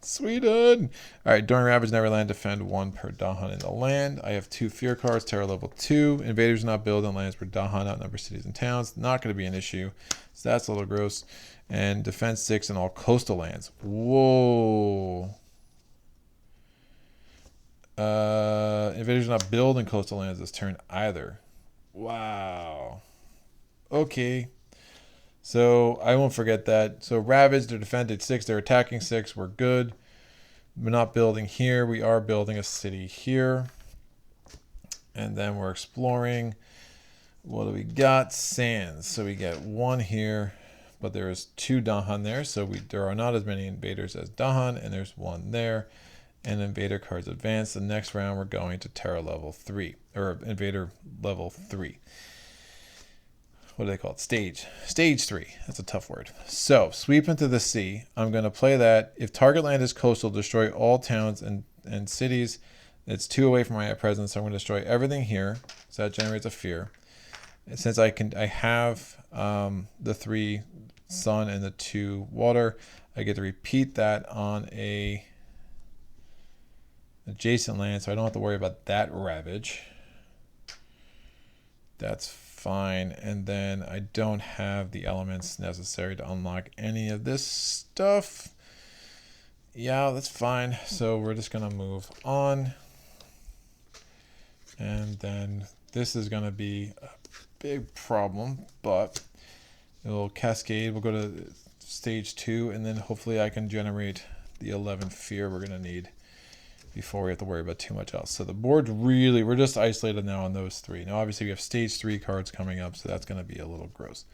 Speaker 1: Sssweden. All right, during Ravage Neverland, defend 1 per Dahan in the land. I have 2 fear cards, terror level 2. Invaders not build on lands where Dahan outnumber cities and towns. Not going to be an issue. So that's a little gross. And defense 6 in all coastal lands. Whoa. Invaders not build in coastal lands this turn either. Wow. Okay. So I won't forget that. So Ravage, they're defended 6, they're attacking 6, we're good. We're not building here. We are building a city here. And then we're exploring. What do we got? Sands. So we get 1 here, but there's 2 Dahan there. So there are not as many invaders as Dahan, and there's 1 there. And invader cards advance. The next round we're going to Terra level 3, or invader level 3. What do they call it? Stage 3. That's a tough word. So sweep into the sea. I'm going to play that. If target land is coastal, destroy all towns and cities. It's 2 away from my presence. So I'm going to destroy everything here. So that generates a fear. And since I have the 3 sun and the 2 water, I get to repeat that on a adjacent land. So I don't have to worry about that ravage. That's fine. And then I don't have the elements necessary to unlock any of this stuff. Yeah, that's fine. So we're just going to move on. And then this is going to be a big problem, but it'll cascade. We'll go to stage 2, and then hopefully I can generate the 11 fear we're going to need before we have to worry about too much else. So the board really, we're just isolated now on those 3. Now obviously we have stage 3 cards coming up, so that's going to be a little gross.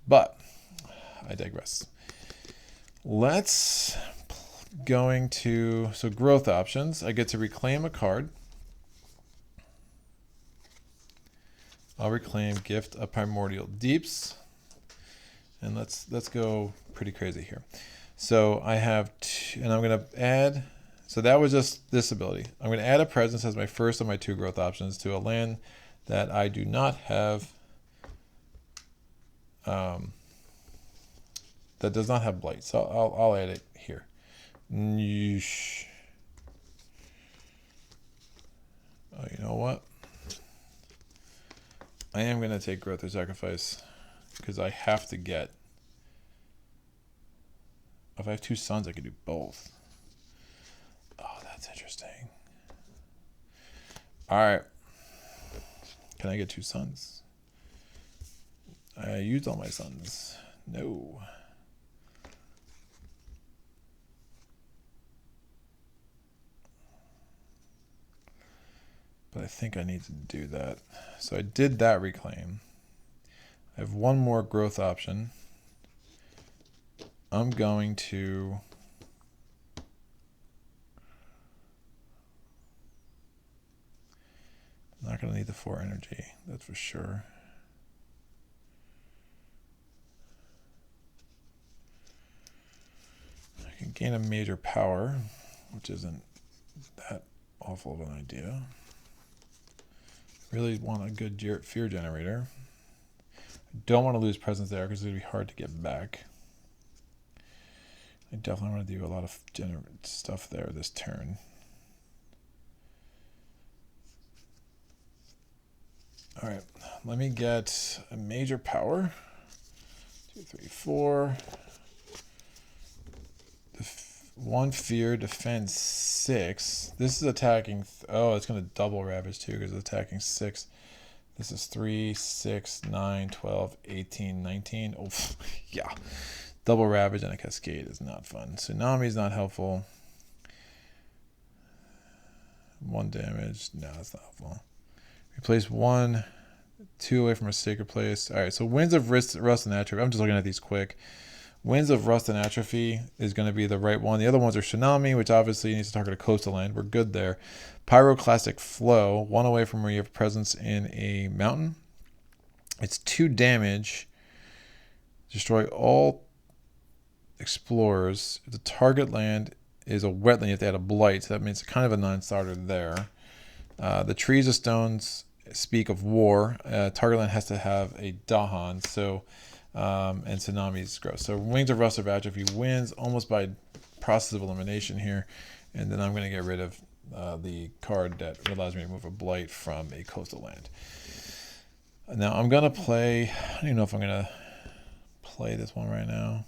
Speaker 1: But I digress. Let's so growth options. I get to reclaim a card. I'll reclaim Gift of Primordial Deeps. And let's go pretty crazy here. So I have and I'm going to add, so that was just this ability. I'm going to add a presence as my first of my 2 growth options to a land that I do not have, that does not have blight. So I'll add it here. Yeesh. Oh, you know what? I am going to take Growth or Sacrifice because I have to get, if I have 2 sons, I could do both. Oh, that's interesting. All right. Can I get 2 sons? I used all my sons. No. But I think I need to do that. So I did that reclaim. I have 1 more growth option. I'm going to not going to need the 4 energy, that's for sure. I can gain a major power, which isn't that awful of an idea. Really want a good fear generator. I don't want to lose presence there because it's going to be hard to get back. I definitely want to do a lot of stuff there this turn. All right, let me get a major power. 2, 3, 4. 1 fear, defend 6. This is attacking. Oh, it's going to double ravage too because it's attacking 6. This is 3, 6, 9, 12, 18, 19. Oh, yeah. Double ravage and a cascade is not fun. Tsunami is not helpful. 1 damage. No, that's not helpful. Replace 1, 2 away from a sacred place. All right, so Winds of Rust and Atrophy. I'm just looking at these quick. Winds of Rust and Atrophy is going to be the right one. The other ones are Tsunami, which obviously needs to target a coastal land. We're good there. Pyroclastic Flow, 1 away from where you have presence in a mountain. It's 2 damage. Destroy all explorers. If the target land is a wetland, you have to add a blight. So that means it's kind of a non-starter there. The Trees of Stones speak of war. Target land has to have a Dahan. So... and Tsunami is gross. So Wings of Rust of Atrophy wins almost by process of elimination here. And then I'm going to get rid of the card that allows me to move a blight from a coastal land. Now I'm going to play, I don't even know if I'm going to play this one right now.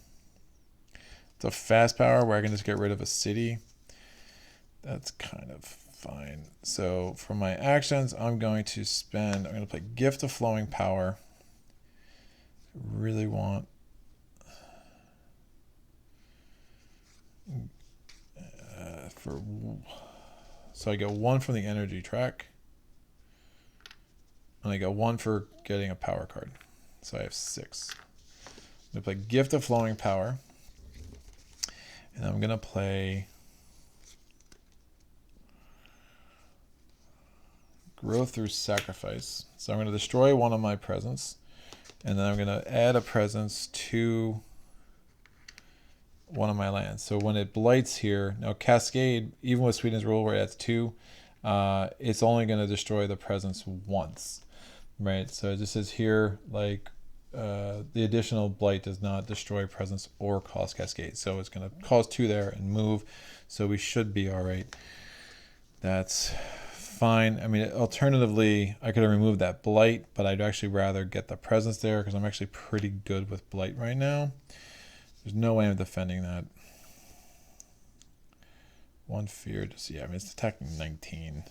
Speaker 1: It's a fast power where I can just get rid of a city. That's kind of fine. So for my actions, I'm going to play Gift of Flowing Power. Really want so I get 1 from the energy track, and I get 1 for getting a power card, so I have 6. I'm gonna play Gift of Flowing Power, and I'm gonna play Growth through Sacrifice. So I'm gonna destroy 1 of my presence. And then I'm going to add a presence to 1 of my lands. So when it blights here, now Cascade, even with Sweden's rule where it adds 2, it's only going to destroy the presence once, right? So it just says here, like, the additional blight does not destroy presence or cause Cascade. So it's going to cause 2 there and move. So we should be all right. That's fine. I mean, alternatively, I could have removed that blight, but I'd actually rather get the presence there because I'm actually pretty good with blight right now. There's no way I'm defending that. One fear, just yeah. I mean, it's attacking 19.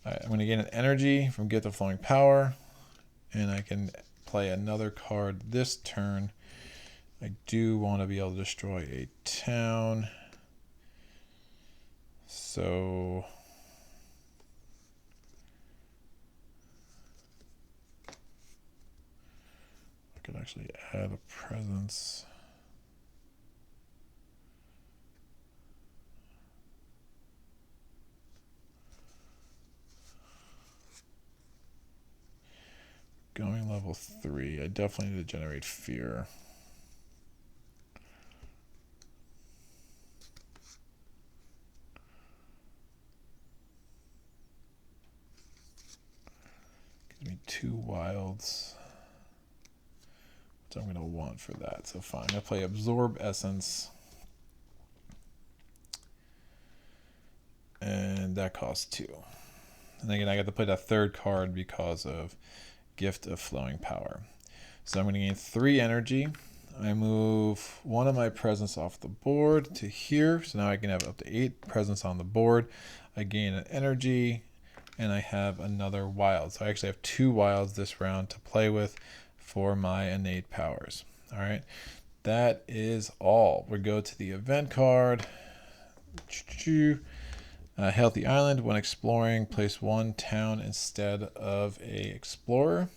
Speaker 1: All right, I'm going to gain an energy from Gift of Flowing Power, and I can play another card this turn. I do want to be able to destroy a town. So I could actually add a presence. Going level 3, I definitely need to generate fear. Gives me 2 wilds, which I'm going to want for that. So fine, I'm going to play Absorb Essence. And that costs 2. And again, I got to play that third card because of Gift of Flowing Power. So I'm going to gain 3 energy. I move one of my presence off the board to here. So now I can have up to 8 presence on the board. I gain an energy, and I have another wild. So I actually have 2 wilds this round to play with for my innate powers. All right, that is all. We go to the event card. Healthy Island. When exploring, place 1 town instead of a explorer.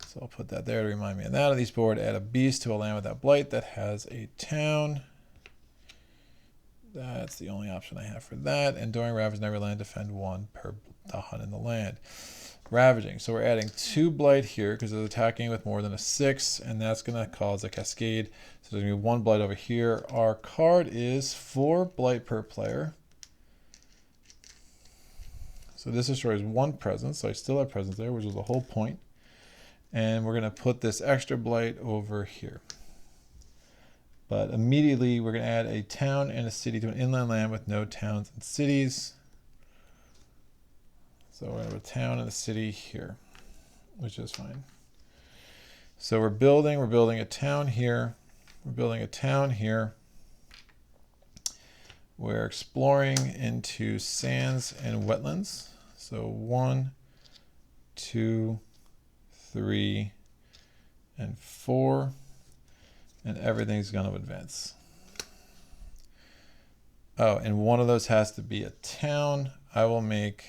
Speaker 1: So I'll put that there to remind me of that. On these board, add a beast to a land without blight that has a town. That's the only option I have for that. And during Ravage Never Land, defend 1 per hunt in the land. Ravaging. So we're adding 2 blight here because it's attacking with more than a 6, and that's going to cause a cascade. So there's going to be 1 blight over here. Our card is 4 blight per player. So this destroys 1 presence, so I still have presence there, which is the whole point. And we're going to put this extra blight over here. But immediately we're going to add a town and a city to an inland land with no towns and cities. So we're going to have a town and a city here, which is fine. So we're building a town here. We're building a town here. We're exploring into sands and wetlands. So 1, 2, 3, and 4. And everything's going to advance. Oh, and one of those has to be a town. I will make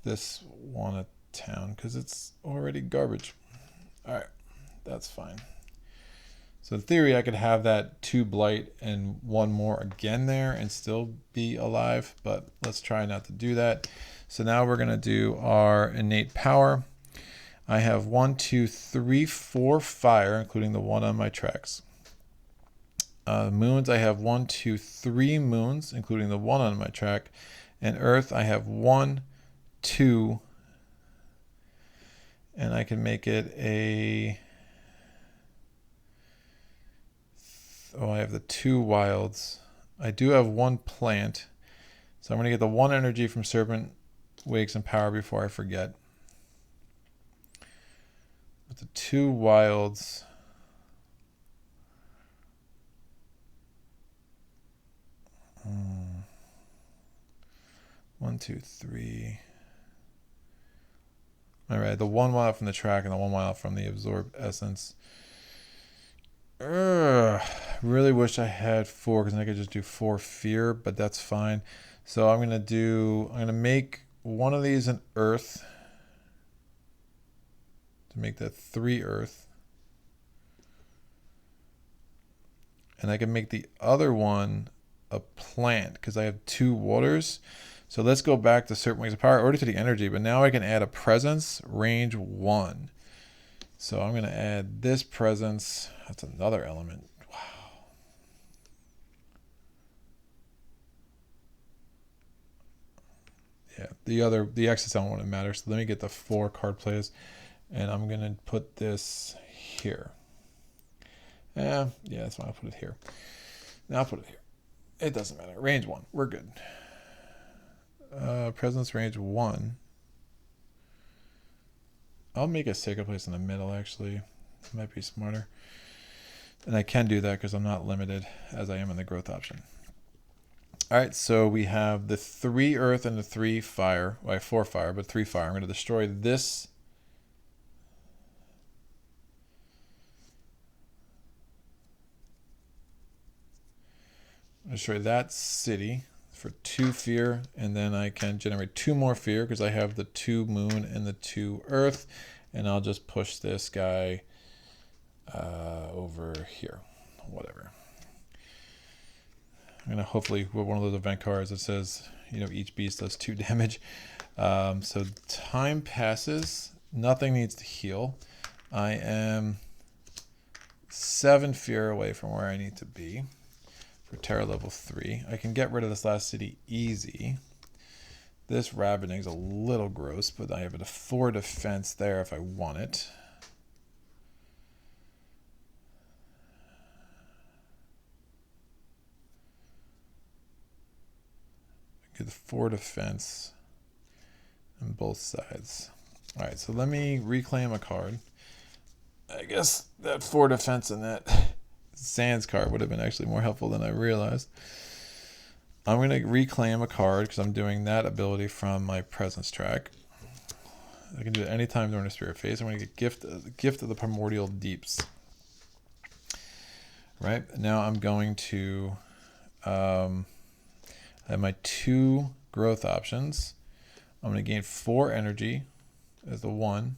Speaker 1: this one a town because it's already garbage. All right, that's fine. So in theory, I could have that 2 blight and 1 more again there and still be alive, but let's try not to do that. So now we're going to do our innate power. I have 1, 2, 3, 4 fire, including the 1 on my tracks. Moons, I have 1, 2, 3 moons, including the 1 on my track. And earth, I have 1, 2, and I can make it a... Oh, I have the 2 wilds. I do have 1 plant. So I'm going to get the 1 energy from Serpent, Wakes, and Power before I forget. With the 2 wilds. One, two, three. All right, the 1 wild from the track and the 1 wild from the Absorb Essence. Really wish I had 4 because then I could just do 4 fear, but that's fine. So I'm gonna make one of these an earth to make that 3 earth, and I can make the other one a plant because I have 2 waters. So let's go back to Serpent Wings of Power, already to the energy, but now I can add a presence, range 1. So I'm going to add this presence. That's another element. Wow. Yeah, the excess element wouldn't matter. So let me get the 4 card plays, and I'm going to put this here. Yeah, that's why I'll put it here. Now I'll put it here. It doesn't matter. Range 1. We're good. Presence range 1. I'll make a sacred place in the middle, actually. It might be smarter. And I can do that because I'm not limited as I am in the growth option. All right, so we have the 3 earth and the 3 fire. Well, I have 4 fire, but 3 fire. I'm going to destroy this. Destroy that city for 2 fear, and then I can generate 2 more fear because I have the 2 moon and the 2 earth, and I'll just push this guy over here, whatever. I'm gonna hopefully with one of those event cards that says, you know, each beast does 2 damage. So time passes, nothing needs to heal. I am 7 fear away from where I need to be. For terror level 3. I can get rid of this last city easy. This ravaging is a little gross, but I have a 4 defense there if I want it. Get the 4 defense on both sides. Alright, so let me reclaim a card. I guess that 4 defense and that Sands card would have been actually more helpful than I realized. I'm going to reclaim a card because I'm doing that ability from my presence track. I can do it anytime during a spirit phase. I'm going to get gift of the primordial deeps. Right now I'm going to have my 2 growth options. I'm going to gain 4 energy as the 1.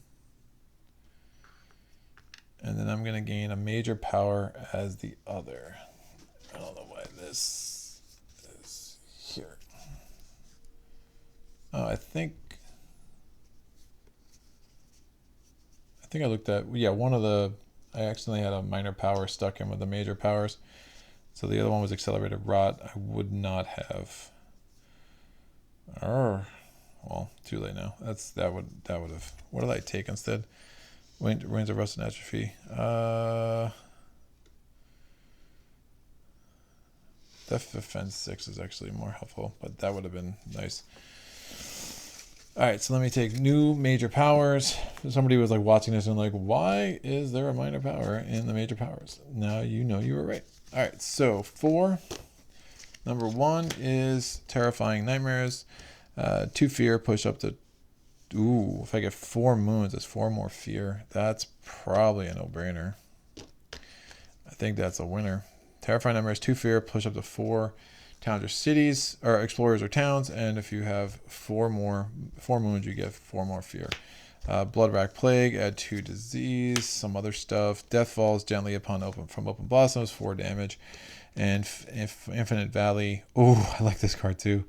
Speaker 1: And then I'm going to gain a major power as the other. I don't know why this is here. Oh, I think I looked at, yeah, one of the, I accidentally had a minor power stuck in with the major powers. So the other one was accelerated rot. I would not have. Well, too late now. That would have. What did I take instead? Reigns of Rust and Atrophy. Defense 6 is actually more helpful, but that would have been nice. Alright, so let me take new major powers. Somebody was like watching this and like, why is there a minor power in the major powers? Now you know you were right. Alright, so 4. Number 1 is Terrifying Nightmares. 2 fear, push up to. Ooh, if I get 4 moons, that's 4 more fear. That's probably a no-brainer. I think that's a winner. Terrifying Nightmares, 2 fear, push up to 4 towns or cities, or explorers or towns, and if you have 4 moons, you get 4 more fear. Blood Rack Plague, add 2 disease, some other stuff. Death falls gently upon open blossoms, 4 damage. And Infinite Valley. Oh, I like this card too.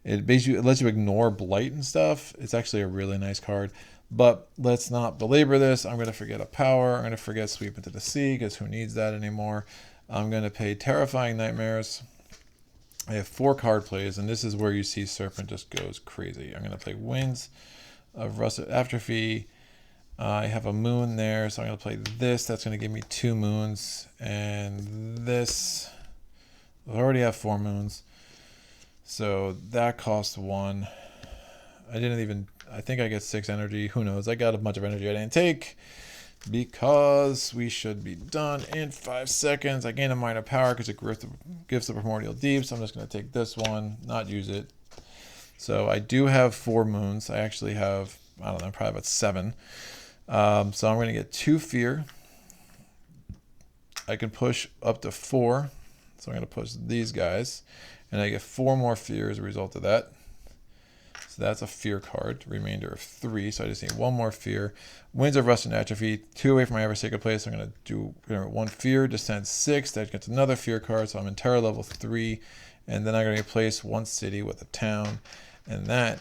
Speaker 1: It lets you ignore blight and stuff. It's actually a really nice card. But let's not belabor this. I'm going to forget a power. I'm going to forget Sweep into the Sea because who needs that anymore? I'm going to pay Terrifying Nightmares. I have 4 card plays, and this is where you see Serpent just goes crazy. I'm going to play Winds of Rusted Atrophy. I have a moon there, so I'm going to play this. That's going to give me 2 moons. And this, I already have 4 moons. So that costs 1. I think I get 6 energy. Who knows? I got a bunch of energy I didn't take because we should be done in 5 seconds. I gain a minor power because it gives the primordial deep. So I'm just going to take this one, not use it. So I do have 4 moons. I actually have, I don't know, probably about 7. So I'm going to get 2 fear. I can push up to 4. So I'm going to push these guys. And I get 4 more fear as a result of that. So that's a fear card. Remainder of 3. So I just need 1 more fear. Winds of Rust and Atrophy. 2 away from my ever sacred place. I'm going to do 1 fear. Descend 6. That gets another fear card. So I'm in terror level 3. And then I'm going to replace 1 city with a town. And that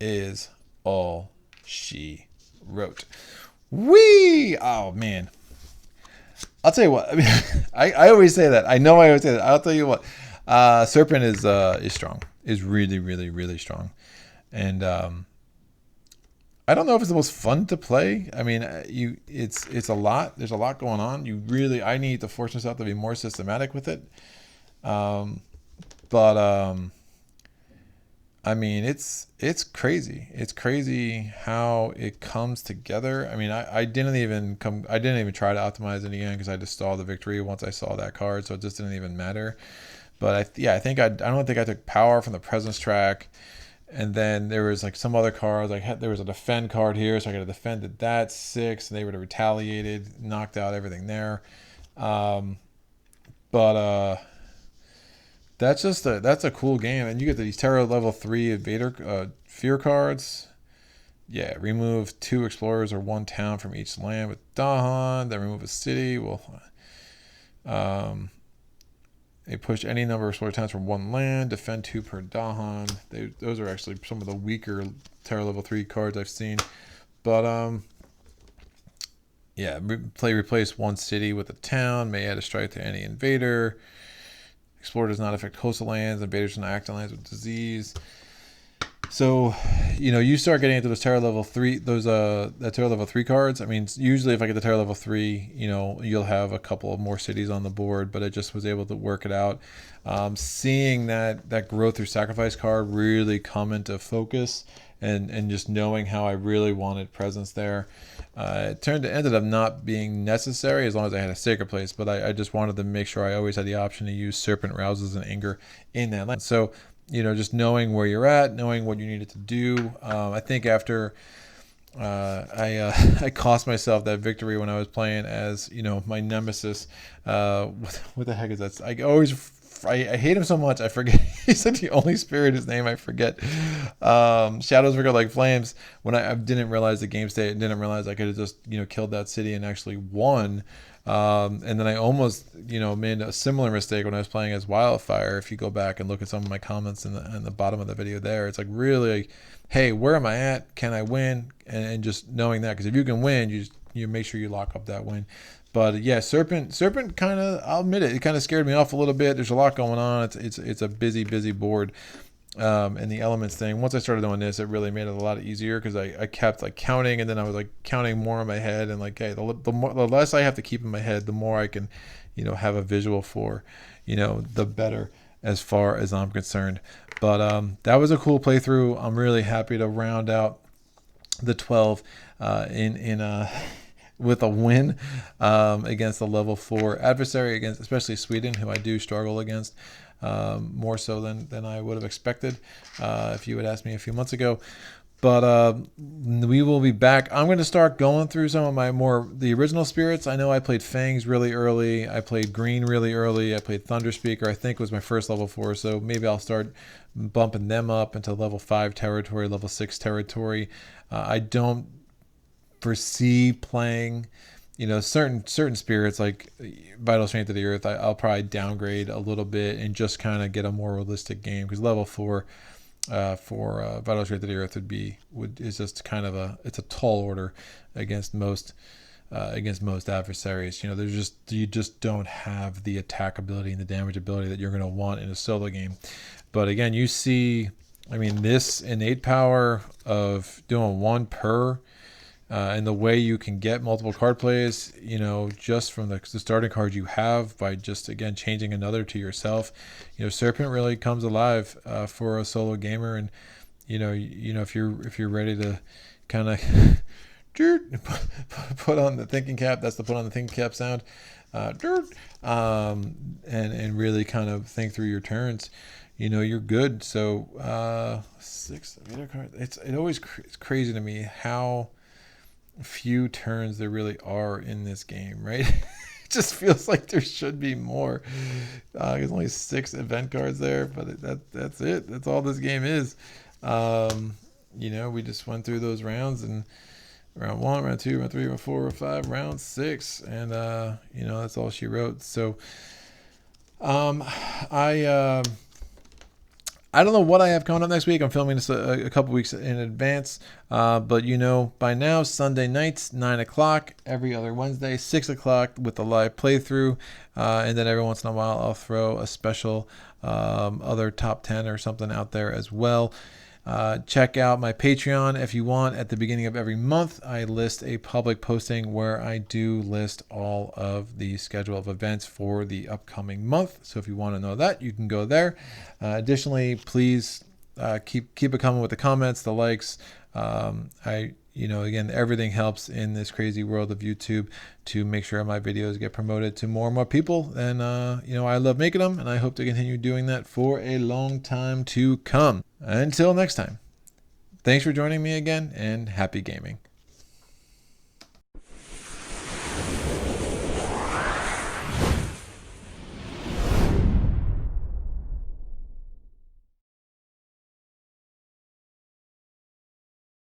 Speaker 1: is all she wrote. Whee! Oh, man. I'll tell you what. I mean, I always say that. I know I always say that. I'll tell you what. Serpent is strong. Is really, really, really strong. And I don't know if it's the most fun to play. I mean, it's a lot. There's a lot going on. I need to force myself to be more systematic with it. But I mean, it's crazy. It's crazy how it comes together. I mean, I didn't even try to optimize it again because I just saw the victory once I saw that card, so it just didn't even matter. But I think I don't think I took power from the presence track. And then there was like some other cards. There was a defend card here, so I got to defend at that 6, and they would have retaliated, knocked out everything there. But that's a cool game, and you get these Terror level 3 invader fear cards. Yeah, remove 2 explorers or 1 town from each land with Dahan. Then remove a city. Well, they push any number of explorer towns from 1 land. Defend 2 per Dahan. Those are actually some of the weaker Terror level 3 cards I've seen. But yeah, replace 1 city with a town. May add a strike to any invader. Explorer does not affect coastal lands. Invaders do not act on lands with disease. So, you start getting into those Terror level 3, that Terror level 3 cards. I mean, usually if I get the Terror level 3, you'll have a couple of more cities on the board, but I just was able to work it out. Seeing that growth through sacrifice card really come into focus, and just knowing how I really wanted presence there. It ended up not being necessary as long as I had a sacred place, but I just wanted to make sure I always had the option to use Serpent, Rouses, and Anger in that land. So, just knowing where you're at, knowing what you needed to do. I think after I cost myself that victory when I was playing as, my nemesis. What the heck is that? I hate him so much. I forget. He's like the only spirit. His name I forget. Shadows Regard Like Flames. When I didn't realize the game state, and didn't realize I could have just killed that city and actually won. And then I almost made a similar mistake when I was playing as Wildfire. If you go back and look at some of my comments in the bottom of the video there, it's like really, hey, where am I at? Can I win? And just knowing that, because if you can win, you make sure you lock up that win. But yeah, Serpent kind of, I'll admit it kind of scared me off a little bit. There's a lot going on. It's a busy board. And the elements thing, once I started doing this, it really made it a lot easier, because I kept like counting, and then I was like counting more in my head, and like, hey, the less I have to keep in my head, the more I can have a visual for, the better, as far as I'm concerned. But that was a cool playthrough. I'm really happy to round out the 12 with a win against the level 4 adversary, against especially Sweden, who I do struggle against more so than I would have expected if you had asked me a few months ago. But we will be back. I'm going to start going through some of the original spirits. I know I played Fangs really early. I played Green really early. I played Thunder Speaker, I think was my first level 4. So maybe I'll start bumping them up into level 5 territory, level 6 territory. I don't foresee playing certain spirits like Vital Strength of the Earth. I'll probably downgrade a little bit and just kind of get a more realistic game, because level 4 for Vital Strength of the Earth is just kind of it's a tall order against most adversaries. You just don't have the attack ability and the damage ability that you're going to want in a solo game. But again, you see, this innate power of doing 1 per, and the way you can get multiple card plays, just from the starting card you have, by just again changing another to yourself. Serpent really comes alive for a solo gamer, and if you're ready to kind of put on the thinking cap, that's the put on the thinking cap sound, and really kind of think through your turns. You're good. So 6 cards. It's crazy to me how few turns there really are in this game, right? It just feels like there should be more. There's only 6 event cards there, but that's it. That's all this game is. We just went through those rounds, and round 1, round 2, round 3, round 4, round 5, round 6, and that's all she wrote. So I don't know what I have coming up next week. I'm filming this a couple weeks in advance. But by now, Sunday nights, 9 o'clock, every other Wednesday, 6 o'clock with the live playthrough. And then every once in a while, I'll throw a special other top 10 or something out there as well. Check out my Patreon if you want. At the beginning of every month, I list a public posting where I do list all of the schedule of events for the upcoming month. So if you want to know that, you can go there. Additionally, please keep it coming with the comments, the likes. Again, everything helps in this crazy world of YouTube to make sure my videos get promoted to more and more people. And, I love making them, and I hope to continue doing that for a long time to come. Until next time, thanks for joining me again, and happy gaming.